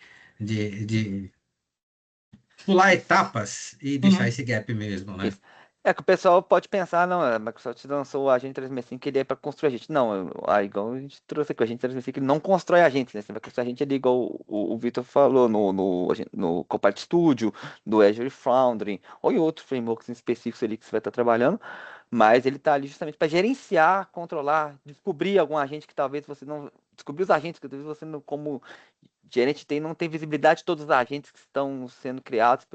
pular etapas e deixar Uhum. esse gap mesmo, né? Isso. É que o pessoal pode pensar, não, a Microsoft lançou o Agente 365 ele é para construir agente. Não, igual a gente trouxe aqui, o Agente 365 ele não constrói agentes, né? Você vai construir agente ali, igual o Vitor falou, no Copilot Studio, do Azure Foundry, ou em outros frameworks específicos ali que você vai estar trabalhando, mas ele está ali justamente para gerenciar, controlar, descobrir algum agente que talvez você não. Descobrir os agentes que talvez você não, como gerente não tem visibilidade de todos os agentes que estão sendo criados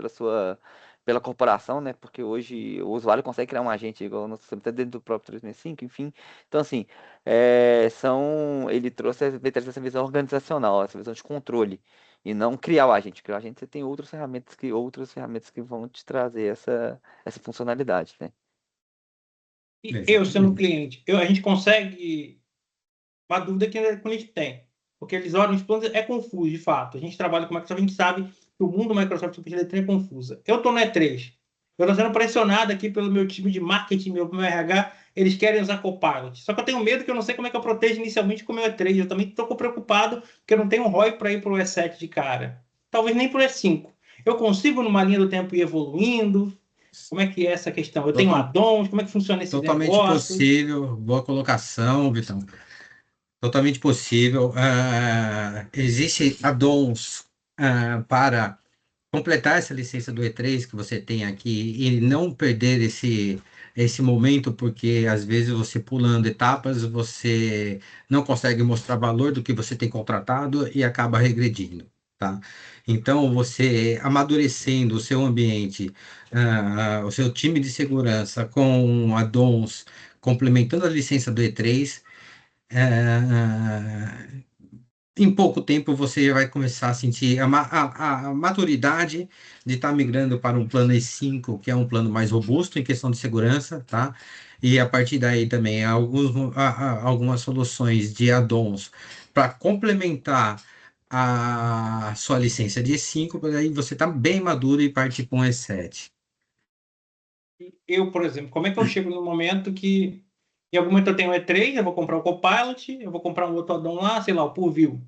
pela corporação, né? Porque hoje o usuário consegue criar um agente igual no sistema, até dentro do próprio 365, enfim. Então, assim, ele trouxe essa visão organizacional, essa visão de controle, e não criar o agente. Criar o agente, você tem outras ferramentas que vão te trazer essa funcionalidade, né? E eu, sendo Exatamente. cliente, a gente consegue. Uma dúvida que a gente tem. Porque eles olham os planos, é confuso, de fato. A gente trabalha com a Microsoft, a gente sabe que o mundo da Microsoft é confusa. Eu estou no E3. Eu estou sendo pressionado aqui pelo meu time de marketing, meu RH. Eles querem usar Copilot. Só que eu tenho medo que eu não sei como é que eu protejo inicialmente com o meu E3. Eu também estou preocupado porque eu não tenho ROI para ir para o E7 de cara. Talvez nem para o E5. Eu consigo, numa linha do tempo, ir evoluindo? Como é que é essa questão? Eu tenho Total, addons? Como é que funciona esses totalmente negócios? possível. Boa colocação, Vitão. Totalmente possível. Existe add-ons para completar essa licença do E3 que você tem aqui e não perder esse momento, porque às vezes você pulando etapas, você não consegue mostrar valor do que você tem contratado e acaba regredindo, tá? Então, você amadurecendo o seu ambiente, o seu time de segurança com add-ons, complementando a licença do E3, em pouco tempo você vai começar a sentir a maturidade de estar migrando para um plano E5, que é um plano mais robusto em questão de segurança, tá? E a partir daí também algumas soluções de add-ons para complementar a sua licença de E5, para aí você está bem maduro e partir para um E7. Eu, por exemplo, como é que eu chego no momento que em algum momento eu tenho o E3, eu vou comprar o Copilot, eu vou comprar um outro addon lá, sei lá, o Purview.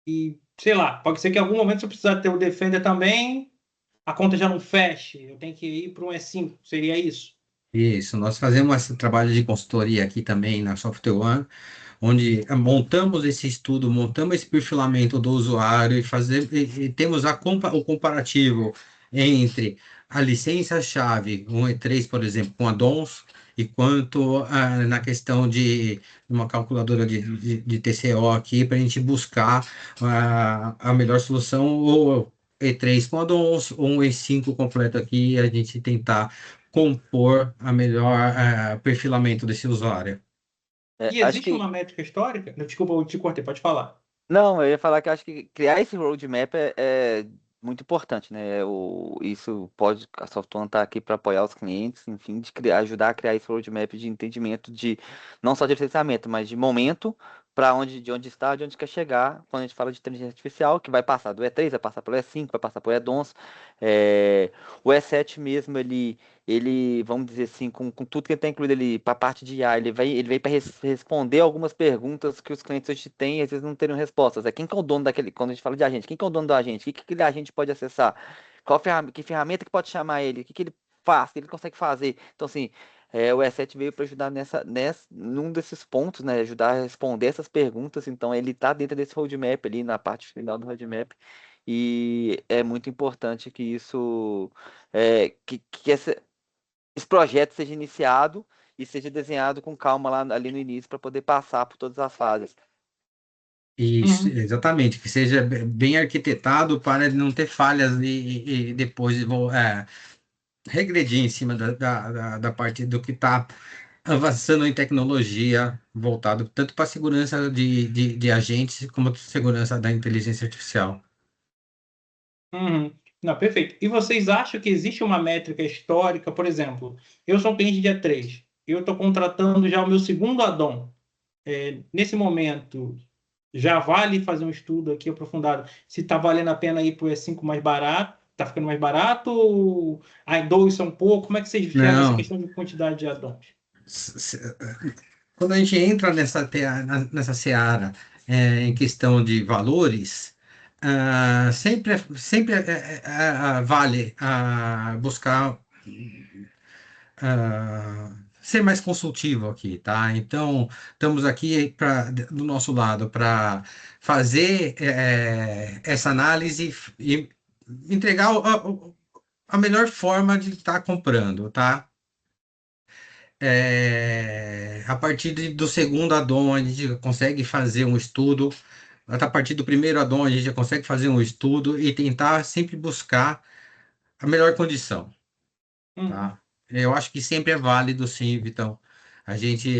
E, sei lá, pode ser que em algum momento se eu precisar ter o Defender também, a conta já não feche, eu tenho que ir para um E5, seria isso? Isso, nós fazemos esse trabalho de consultoria aqui também na Software One, onde montamos esse estudo, montamos esse perfilamento do usuário e temos o comparativo entre a licença-chave, um E3, por exemplo, com addons, e quanto na questão de uma calculadora de TCO aqui, para a gente buscar a melhor solução, ou E3 com addons, ou um E5 completo aqui, e a gente tentar compor a melhor perfilamento desse usuário. E Acho existe que uma métrica histórica? Desculpa, eu te cortei, pode falar. Não, eu ia falar que acho que criar esse roadmap é muito importante, né? Isso pode, a Softone está aqui para apoiar os clientes, enfim, ajudar a criar esse roadmap de entendimento de não só de licenciamento, mas de momento para de onde está, de onde quer chegar, quando a gente fala de inteligência artificial, que vai passar do E3, vai passar pelo E5, vai passar pelo E11, o E7 mesmo, vamos dizer assim, com tudo que ele tem incluído ali para a parte de IA, ele veio para responder algumas perguntas que os clientes hoje têm e às vezes não teriam respostas. Quem que é o dono daquele, quando a gente fala de agente, quem que é o dono do agente? O que aquele agente pode acessar? Que ferramenta que pode chamar ele? O que ele faz? O que ele consegue fazer? Então, assim, o E7 veio para ajudar num desses pontos, né? Ajudar a responder essas perguntas. Então, ele está dentro desse roadmap ali, na parte final do roadmap. E é muito importante que isso, esse projeto seja iniciado e seja desenhado com calma ali no início para poder passar por todas as fases. Isso, Uhum. exatamente, que seja bem arquitetado para não ter falhas e depois regredir em cima da parte do que está avançando em tecnologia, voltado tanto para a segurança de agentes como segurança da inteligência artificial. Uhum. Não, perfeito. E vocês acham que existe uma métrica histórica? Por exemplo, eu sou um cliente de E3, eu estou contratando já o meu segundo add-on. Nesse momento, já vale fazer um estudo aqui aprofundado se está valendo a pena ir para o E5 mais barato, está ficando mais barato, ou a dois são pouco? Como é que vocês enxergam essa Não. questão de quantidade de add-ons? Quando a gente entra nessa seara em questão de valores, sempre vale buscar ser mais consultivo aqui, tá? Então, estamos aqui do nosso lado para fazer essa análise e entregar a melhor forma de estar comprando, tá? A partir do segundo addon, a gente consegue fazer um estudo. A partir do primeiro addon, a gente já consegue fazer um estudo e tentar sempre buscar a melhor condição, Uhum. tá? Eu acho que sempre é válido, sim, Vitão. A gente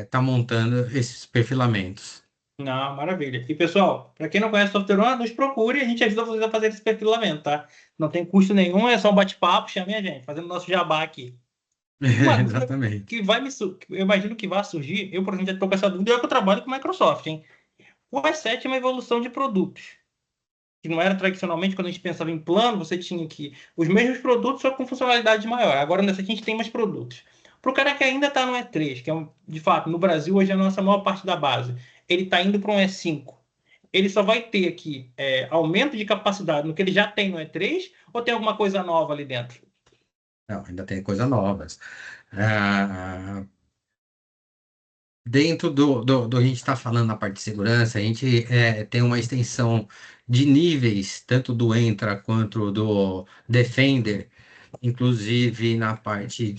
tá montando esses perfilamentos. Não, maravilha. E pessoal, para quem não conhece o Software One, nos procure, a gente ajuda vocês a fazer esse perfilamento, tá? Não tem custo nenhum, é só um bate-papo, chame a gente, fazendo nosso jabá aqui. E uma dúvida Exatamente. que eu imagino que vai surgir, eu, por exemplo, já estou com essa dúvida, é que eu trabalho com Microsoft, hein? O i7 é uma evolução de produtos, que não era tradicionalmente, quando a gente pensava em plano, você tinha que os mesmos produtos, só com funcionalidade maior. Agora, nessa aqui, a gente tem mais produtos. Para o cara que ainda está no E3, que é, de fato, no Brasil, hoje é a nossa maior parte da base, ele está indo para um E5. Ele só vai ter aqui aumento de capacidade no que ele já tem no E3, ou tem alguma coisa nova ali dentro? Não, ainda tem coisas novas. Ah, Dentro do que a gente está falando na parte de segurança, a gente tem uma extensão de níveis, tanto do Entra quanto do Defender, inclusive na parte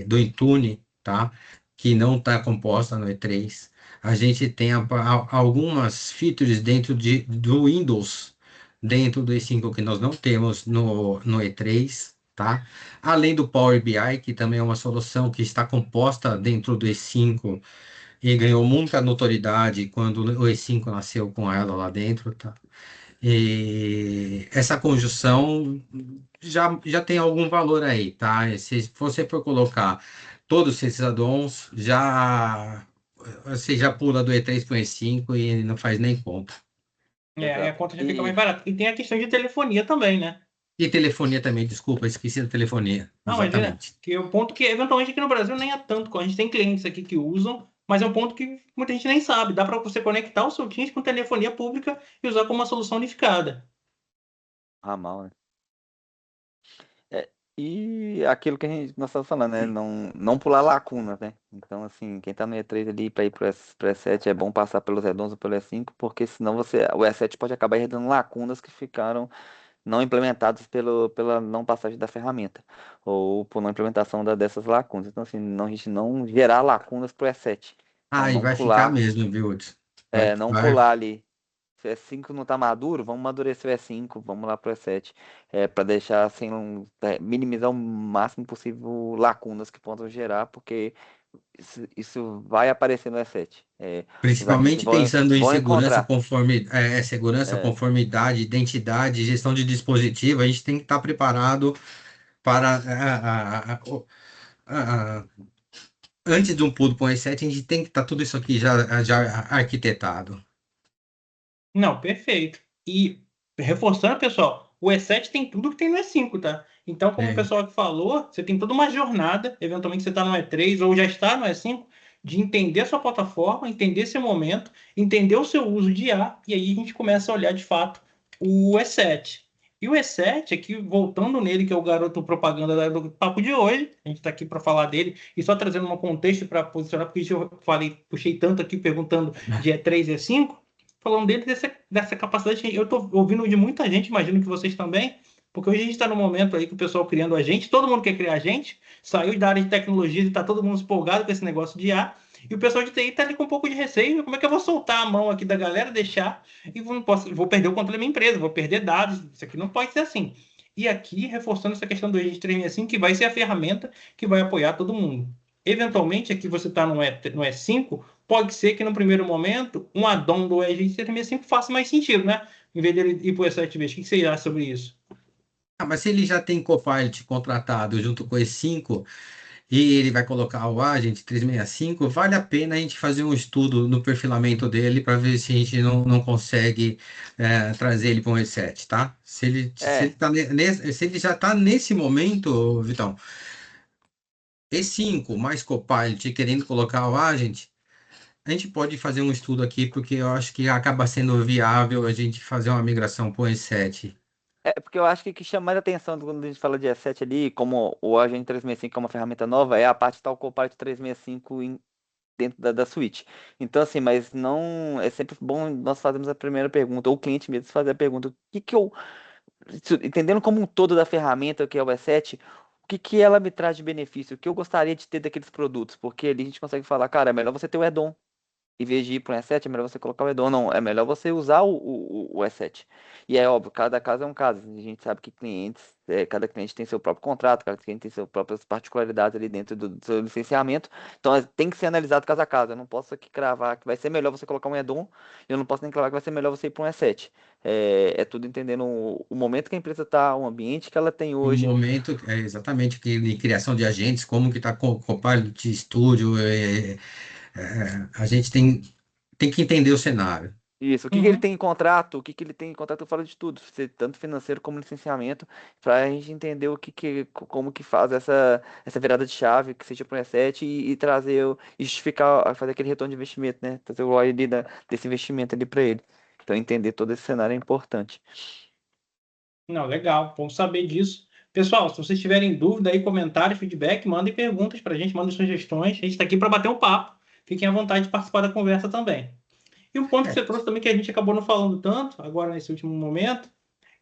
do Intune, tá? Que não está composta no E3. A gente tem algumas features do Windows, dentro do E5 que nós não temos no E3. Tá? Além do Power BI, que também é uma solução que está composta dentro do E5 e ganhou muita notoriedade quando o E5 nasceu com ela lá dentro, tá? E essa conjunção já tem algum valor aí, tá? E se você for colocar todos esses addons, você já pula do E3 para o E5 e não faz nem conta. Aí a Exato. conta já fica mais barata. E tem a questão de telefonia também, né? E telefonia também, desculpa, esqueci da telefonia. Não, imagina, Exatamente. que é um ponto que eventualmente aqui no Brasil nem é tanto, a gente tem clientes aqui que usam, mas é um ponto que muita gente nem sabe. Dá para você conectar o seu Teams com telefonia pública e usar como uma solução unificada. Ramal, né? E aquilo que nós estamos falando, né? Não pular lacunas, né? Então, assim, quem tá no E3 ali para ir pro E7 é bom passar pelos redondos ou pelo E5, porque senão o E7 pode acabar herdando lacunas que ficaram não implementadas pela não passagem da ferramenta, ou por não implementação dessas lacunas. Então, assim, a gente não gerar lacunas pro E7. Então, E vai ficar mesmo, viu, Hudson? não Vai. pular ali. Se o E5 não tá maduro, vamos amadurecer o E5, vamos lá pro E7. Para deixar assim, minimizar o máximo possível lacunas que possam gerar, porque isso vai aparecer no E7. Os atacantes Principalmente pensando em vão segurança, encontrar. segurança, É, conformidade, identidade, gestão de dispositivo, a gente tem que estar preparado para a- a- antes de um pulo para o E7, a gente tem que estar tudo isso aqui já arquitetado. Não, perfeito. E reforçando, pessoal, o E7 tem tudo que tem no E5, tá? Então, como o É, pessoal que falou, você tem toda uma jornada, eventualmente você está no E3 ou já está no E5, de entender a sua plataforma, entender seu momento, entender o seu uso de IA, e aí a gente começa a olhar de fato o E7. E o E7, aqui voltando nele, que é o garoto propaganda do papo de hoje, a gente está aqui para falar dele, e só trazendo um contexto para posicionar, porque eu falei, puxei tanto aqui perguntando de E3 e E5, falando dele dessa capacidade que eu estou ouvindo de muita gente, imagino que vocês também, porque hoje a gente está no momento aí que o pessoal criando a gente, todo mundo quer criar a gente, saiu da área de tecnologia e está todo mundo empolgado com esse negócio de IA, e o pessoal de TI está ali com um pouco de receio, como é que eu vou soltar a mão aqui da galera, deixar, e vou perder o controle da minha empresa, vou perder dados, isso aqui não pode ser assim. E aqui, reforçando essa questão do Agente 365, que vai ser a ferramenta que vai apoiar todo mundo. Eventualmente, aqui você está no E5, pode ser que no primeiro momento um addon do Edge 365 faça mais sentido, né? em vez dele ir para o E7 vez. O que vocês acham sobre isso? Mas se ele já tem Copilot contratado junto com o E5 e ele vai colocar o Agent 365, vale a pena a gente fazer um estudo no perfilamento dele para ver se a gente não consegue trazer ele para um E7, tá? É, Se ele já está nesse momento, Vitão, E5 mais Copilot querendo colocar o Agent, a gente pode fazer um estudo aqui, porque eu acho que acaba sendo viável a gente fazer uma migração para o E7. porque eu acho que o que chama mais atenção quando a gente fala de E7 ali, como o Agent 365 é uma ferramenta nova, é a parte tal Copilot 365 dentro da suíte. Então, assim, mas não. É sempre bom nós fazermos a primeira pergunta, ou o cliente mesmo fazer a pergunta: o que que eu. Entendendo como um todo da ferramenta que é o E7, o que que ela me traz de benefício? O que eu gostaria de ter daqueles produtos? Porque ali a gente consegue falar, cara, é melhor você ter o add-on. Em vez de ir para um E7, é melhor você colocar o add-on. Não, é melhor você usar o E7. E é óbvio, cada caso é um caso. A gente sabe que cada cliente tem seu próprio contrato, cada cliente tem suas próprias particularidades ali dentro do seu licenciamento. Então tem que ser analisado caso a caso. Eu não posso aqui cravar que vai ser melhor você colocar um add-on, e eu não posso nem cravar que vai ser melhor você ir para um E7. É tudo entendendo o momento que a empresa está, o ambiente que ela tem O hoje. momento é exatamente que de criação de agentes, como que está com o Copilot Studio, a gente tem que entender o cenário. Isso, o que que ele Uhum. tem em contrato, o que que ele tem em contrato, eu falo de tudo, tanto financeiro como licenciamento, para a gente entender como que faz essa virada de chave, que seja para o E7 e trazer, e justificar, fazer aquele retorno de investimento, né? Trazer o ROI ali desse investimento ali para ele. Então entender todo esse cenário é importante. Não, legal, bom saber disso. Pessoal, se vocês tiverem dúvida aí, comentários, feedback, mandem perguntas para a gente, mandem sugestões. A gente está aqui para bater um papo. Fiquem à vontade de participar da conversa também. E um ponto que É, você trouxe também que a gente acabou não falando tanto, agora nesse último momento,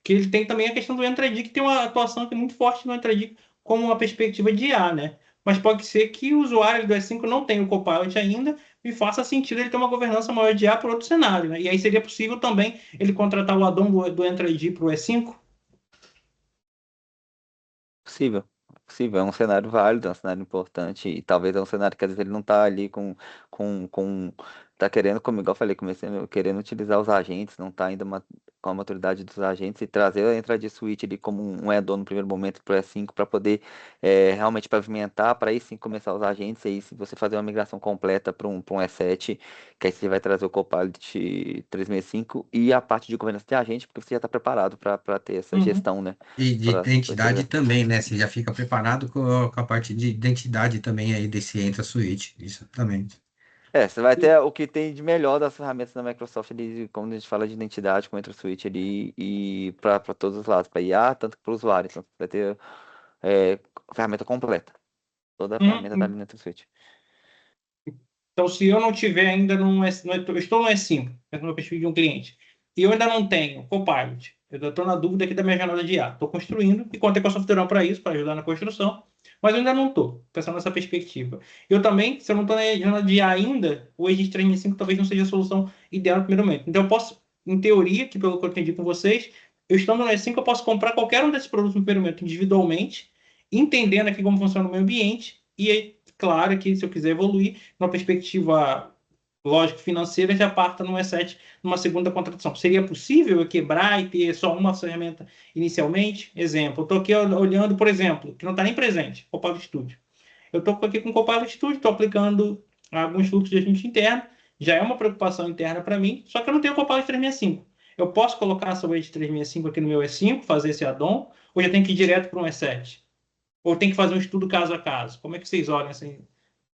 que ele tem também a questão do Entradic, que tem uma atuação que é muito forte no Entradic como uma perspectiva de IA, né? Mas pode ser que o usuário do E5 não tenha o Copilot ainda e faça sentido ele ter uma governança maior de IA por outro cenário, né? E aí seria possível também ele contratar o addon do Entra-ID para o E5? Possível, possível, é um cenário válido, é um cenário importante, e talvez é um cenário que às vezes ele não tá ali tá querendo, como igual eu falei, começando, querendo utilizar os agentes, não tá ainda com a maturidade dos agentes, e trazer a entrada de switch ali como um add-on no primeiro momento para o E5, para poder realmente pavimentar, para aí sim começar os agentes, e aí se você fazer uma migração completa para um E7, que aí você vai trazer o Copilot 365 e a parte de governança de agente, porque você já está preparado para ter essa Uhum. gestão, né? e de Para identidade também, né? Você já fica preparado com a parte de identidade também aí desse Entra Suite. Exatamente. Você vai ter o que tem de melhor das ferramentas da Microsoft ali, quando a gente fala de identidade com o Switch ali, e para todos os lados, para IA, tanto para o usuário. Então, você vai ter ferramenta completa. Toda a ferramenta tá ali Uhum. no Switch. Então, se eu não tiver ainda eu estou no E5, no meu perfil de um cliente, e eu ainda não tenho Copilot, eu estou na dúvida aqui da minha jornada de IA. Estou construindo e contei com a Software para isso, para ajudar na construção, mas eu ainda não estou, pensando nessa perspectiva. Eu também, se eu não estou na jornada de IA ainda, o Edit 3005 talvez não seja a solução ideal no primeiro momento. Então, eu posso, em teoria, que pelo que eu entendi com vocês, eu estando no E5, eu posso comprar qualquer um desses produtos no primeiro momento individualmente, entendendo aqui como funciona o meu ambiente, e aí, claro que se eu quiser evoluir, numa perspectiva lógico financeira, já parta no E7 numa segunda contratação. Seria possível eu quebrar e ter só uma ferramenta inicialmente? Exemplo, eu estou aqui olhando, por exemplo, que não está nem presente, Copilot Studio. Eu estou aqui com o Copilot Studio, estou aplicando alguns fluxos de agente interno, já é uma preocupação interna para mim, só que eu não tenho o Copilot 365. Eu posso colocar essa Wave 365 aqui no meu E5, fazer esse add-on, ou já tem que ir direto para um E7? Ou tem que fazer um estudo caso a caso? Como é que vocês olham assim,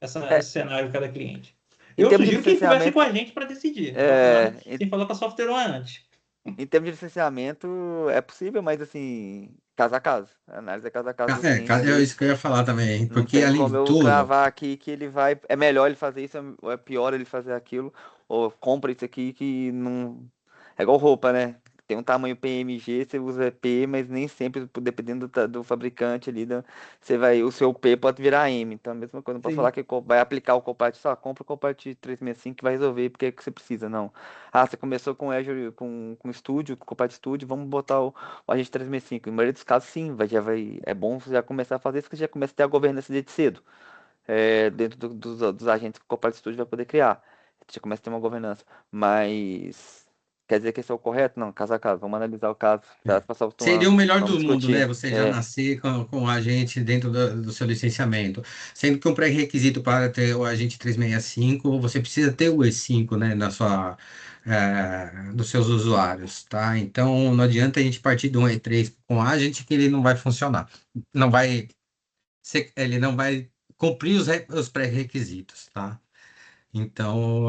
esse cenário de cada cliente? Em Eu termos de sugiro que converse com licenciamento, a gente para decidir. Afinal, é, em, quem falou com a Software One antes. em termos de licenciamento é possível, mas assim, caso a caso. A análise é caso a caso do cliente É ali. isso que eu ia falar também, Não porque tem além como de eu tudo, cravar aqui que ele vai. É melhor ele fazer isso, ou é pior ele fazer aquilo, ou compra isso aqui que não. É igual roupa, né? Tem um tamanho PMG, você usa P, mas nem sempre, dependendo do fabricante ali, o seu P pode virar M. Então, a mesma coisa, não posso falar Sim. que vai aplicar o Copilot, só compra o Copilot 365 que vai resolver porque é que você precisa, não. Ah, você começou com Azure, com Studio, com Copilot Studio, vamos botar o Agente 365. Em maioria dos casos, sim, é bom você já começar a fazer isso, que já começa a ter a governança desde cedo. Dentro dos agentes que o Copilot Studio vai poder criar. Você já começa a ter uma governança. Mas quer dizer que esse é o correto? Não, caso a caso. Vamos analisar o caso. Tá, pessoal, Seria o melhor vamos do mundo, né? discutir. Você já nascer com o agente dentro do seu licenciamento. Sendo que um pré-requisito para ter o agente 365, você precisa ter o E5, né, dos seus usuários, tá? Então, não adianta a gente partir de um E3 com agente que ele não vai funcionar. Não vai ele não vai cumprir os pré-requisitos, tá? Então,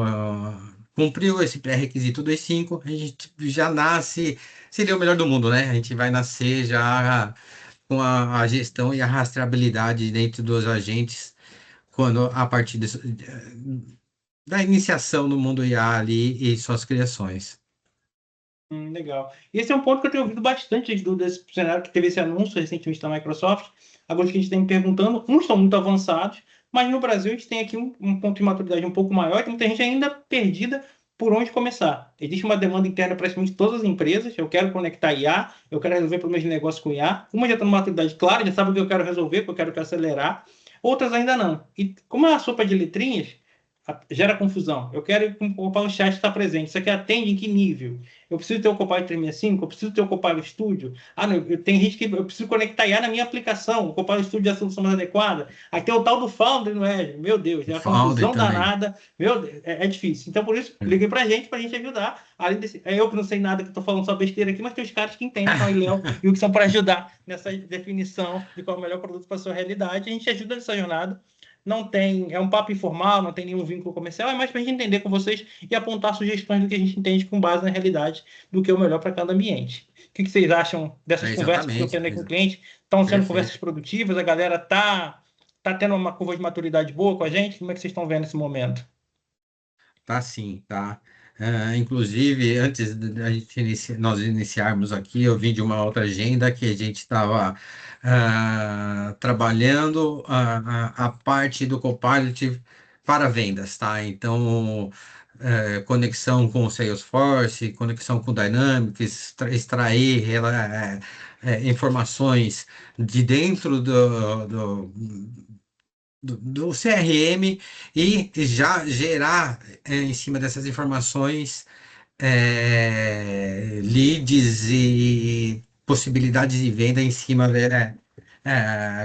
cumpriu esse pré-requisito dos 5, a gente já nasce, seria o melhor do mundo, né? A gente vai nascer já com a gestão e a rastreabilidade dentro dos agentes, quando a partir da iniciação no mundo IA ali e suas criações. Legal. Esse é um ponto que eu tenho ouvido bastante desse cenário que teve esse anúncio recentemente da Microsoft. Agora que a gente tem me perguntando, uns estão muito avançados, mas no Brasil a gente tem aqui um ponto de maturidade um pouco maior e tem muita gente ainda perdida por onde começar. Existe uma demanda interna para praticamente todas as empresas. Eu quero conectar IA, eu quero resolver problemas de negócio com IA. Uma já está numa maturidade clara, já sabe o que eu quero resolver, que eu quero acelerar. Outras ainda não. E como é a sopa de letrinhas, gera confusão. Eu quero que o Copilot Chat está presente. Isso aqui atende em que nível? Eu preciso ter o Copilot 365? Eu preciso ter o Copilot Studio? Ah, não, tem gente que eu preciso conectar IA na minha aplicação. O Copilot Studio é a solução mais adequada. Aí tem o tal do Foundry, não é? Meu Deus, é uma Founder confusão também. danada. Meu Deus, é difícil. Então, por isso, liguei para a gente ajudar. Além desse, é eu que não sei nada, que estou falando só besteira aqui, mas tem os caras que entendem, que é o Léo e o que são para ajudar nessa definição de qual é o melhor produto para a sua realidade. A gente ajuda nessa jornada. Não tem, é um papo informal, não tem nenhum vínculo comercial, é mais para a gente entender com vocês e apontar sugestões do que a gente entende com base na realidade do que é o melhor para cada ambiente. O que vocês acham dessas conversas que estão Exatamente. tendo aí com o cliente? Estão sendo conversas Perfeito. produtivas? A galera tá tendo uma curva de maturidade boa com a gente? Como é que vocês estão vendo esse momento? Tá sim, tá. Inclusive, antes da gente nós iniciarmos aqui, eu vim de uma outra agenda que a gente estava trabalhando a parte do Copilot para vendas, tá? Então, conexão com o Salesforce, conexão com o Dynamics, extrair informações de dentro do CRM e já gerar em cima dessas informações leads e possibilidades de venda em cima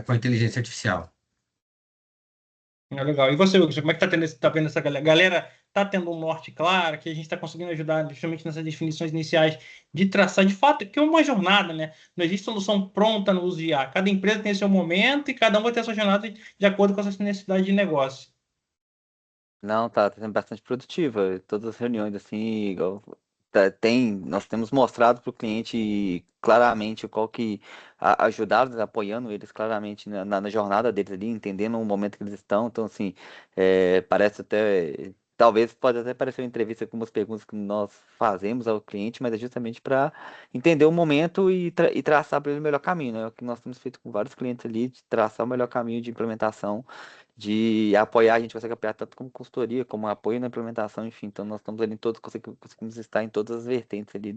com a inteligência artificial. É legal. E você, Lucas, como é que tá vendo essa galera? Galera tá tendo um norte claro, que a gente está conseguindo ajudar, justamente nessas definições iniciais, de traçar de fato, que é uma jornada, né? Não existe solução pronta no uso de IA. Cada empresa tem seu momento e cada um vai ter a sua jornada de acordo com a sua necessidade de negócio. Não, tá sendo bastante produtiva. Todas as reuniões, assim, igual, nós temos mostrado para o cliente claramente qual que ajudá-los, apoiando eles claramente na jornada deles ali, entendendo o momento que eles estão. Então, assim, parece até. Talvez pode até parecer uma entrevista com umas perguntas que nós fazemos ao cliente, mas é justamente para entender o momento e traçar para ele o melhor caminho, né? É o que nós temos feito com vários clientes ali, de traçar o melhor caminho de implementação de apoiar, a gente consegue apoiar tanto como consultoria, como apoio na implementação, enfim, então nós estamos ali em todos, conseguimos estar em todas as vertentes ali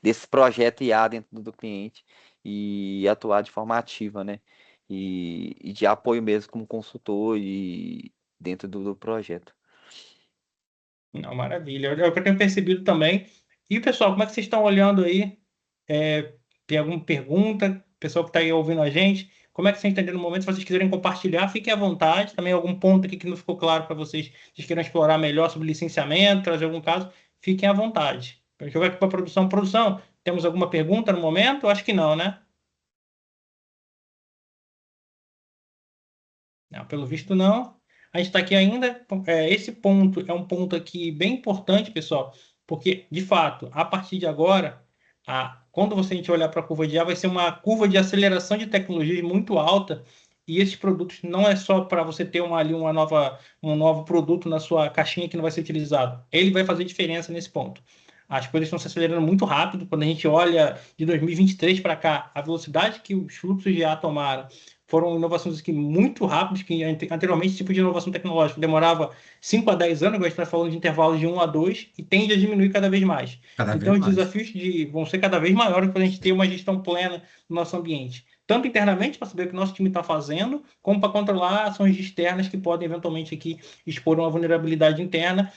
desse projeto IA dentro do cliente e atuar de forma ativa, né? E de apoio mesmo como consultor e dentro do projeto. Não, maravilha. É o que eu tenho percebido também. E, pessoal, como é que vocês estão olhando aí? Tem alguma pergunta? Pessoal que está aí ouvindo a gente, como é que vocês entendendo no momento? Se vocês quiserem compartilhar, fiquem à vontade. Também algum ponto aqui que não ficou claro para vocês, vocês queiram explorar melhor sobre licenciamento, trazer algum caso, fiquem à vontade. Para jogar aqui para a produção. Produção, temos alguma pergunta no momento? Acho que não, né? Não, pelo visto, não. A gente está aqui ainda. Esse ponto é um ponto aqui bem importante, pessoal, porque, de fato, a partir de agora, quando a gente olhar para a curva de A, vai ser uma curva de aceleração de tecnologias muito alta. E esses produtos não é só para você ter um novo produto na sua caixinha que não vai ser utilizado. Ele vai fazer diferença nesse ponto. As coisas estão se acelerando muito rápido. Quando a gente olha de 2023 para cá, a velocidade que os fluxos de A tomaram foram inovações aqui muito rápidas, que anteriormente esse tipo de inovação tecnológica demorava 5 a 10 anos, agora a gente está falando de intervalos de 1 a 2 e tende a diminuir cada vez mais. Cada vez Então, os mais. desafios vão ser cada vez maiores para a gente ter uma gestão plena no nosso ambiente. Tanto internamente, para saber o que o nosso time está fazendo, como para controlar ações externas que podem eventualmente aqui expor uma vulnerabilidade interna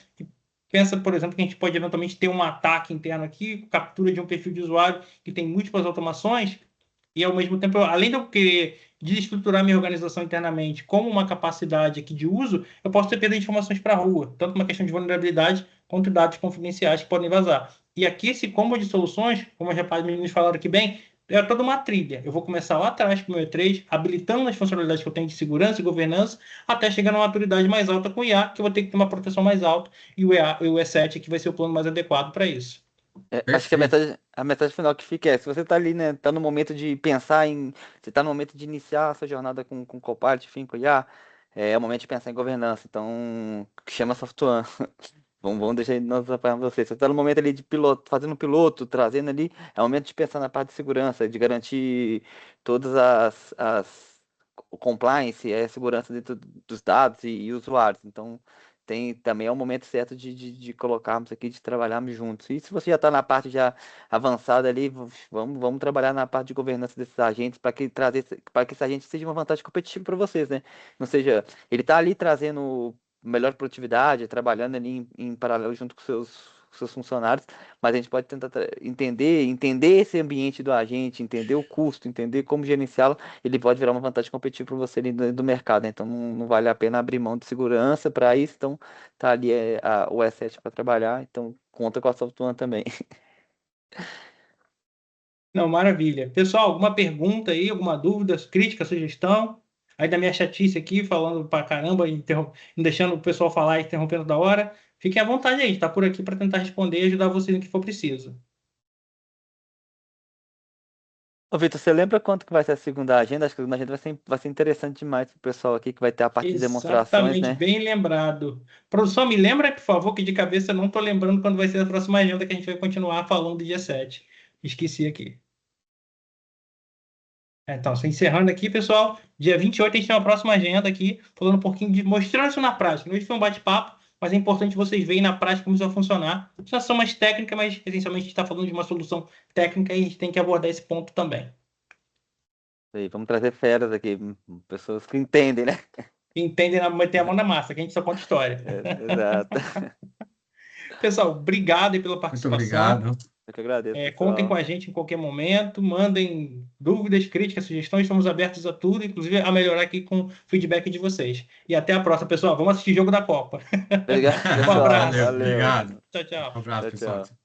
Pensa, por exemplo, que a gente pode eventualmente ter um ataque interno aqui, captura de um perfil de usuário que tem múltiplas automações, e ao mesmo tempo, além de eu querer desestruturar minha organização internamente como uma capacidade aqui de uso, eu posso ter perda de informações para a rua, tanto uma questão de vulnerabilidade quanto dados confidenciais que podem vazar. E aqui esse combo de soluções, como os rapazes meninos falaram aqui bem, é toda uma trilha. Eu vou começar lá atrás com o meu E3, habilitando as funcionalidades que eu tenho de segurança e governança, até chegar numa maturidade mais alta com o IA, que eu vou ter que ter uma proteção mais alta, e o E7 que vai ser o plano mais adequado para isso. Acho que Perfeito. a mensagem final que fica é, se você tá ali, né, tá no momento de pensar em, você tá no momento de iniciar a sua jornada com Copilot, enfim, com IA, é o momento de pensar em governança, então, chama Software. Vamos deixar nós apoiando você. Você tá no momento ali de piloto, fazendo um piloto, trazendo ali, é o momento de pensar na parte de segurança, de garantir todas o compliance, a segurança dentro dos dados e usuários, então também é o momento certo de colocarmos aqui, de trabalharmos juntos. E se você já está na parte já avançada ali, vamos trabalhar na parte de governança desses agentes para que esse agente seja uma vantagem competitiva para vocês, né? Não seja, ele está ali trazendo melhor produtividade, trabalhando ali em paralelo junto com seus funcionários, mas a gente pode tentar entender esse ambiente do agente, entender o custo, entender como gerenciá-lo, ele pode virar uma vantagem competitiva para você ali do mercado, né? Então não vale a pena abrir mão de segurança para isso, então tá ali o E7 para trabalhar, então conta com a Software também. Não, maravilha. Pessoal, alguma pergunta aí, alguma dúvida, crítica, sugestão? Aí da minha chatice aqui, falando pra caramba, não deixando o pessoal falar e interrompendo da hora. Fiquem à vontade aí, tá por aqui para tentar responder e ajudar vocês no que for preciso. Ô, Vitor, você lembra quanto que vai ser a segunda agenda? Acho que a segunda agenda vai ser interessante demais pro pessoal aqui, que vai ter a parte de demonstrações, Exatamente, né? bem lembrado. Produção, me lembra, por favor, que de cabeça eu não tô lembrando quando vai ser a próxima agenda que a gente vai continuar falando do dia 7. Esqueci aqui. Então, só encerrando aqui, pessoal, dia 28 a gente tem uma próxima agenda aqui, falando um pouquinho mostrando isso na prática. Hoje foi um bate-papo, mas é importante vocês verem na prática como isso vai funcionar. Isso é só mais técnica, mas essencialmente a gente está falando de uma solução técnica e a gente tem que abordar esse ponto também. Aí, vamos trazer feras aqui, pessoas que entendem, né? Entendem, meter a mão na massa, que a gente só conta história. Exato. Pessoal, obrigado aí pela Muito participação. obrigado. Eu que agradeço, Contem com pessoal. a gente em qualquer momento, mandem dúvidas, críticas, sugestões, estamos abertos a tudo, inclusive a melhorar aqui com o feedback de vocês. E até a próxima, pessoal. Vamos assistir jogo da Copa. Obrigado, Um pessoal. abraço. Valeu, Valeu. obrigado. Tchau, Um tchau. abraço, Tchau, pessoal. tchau.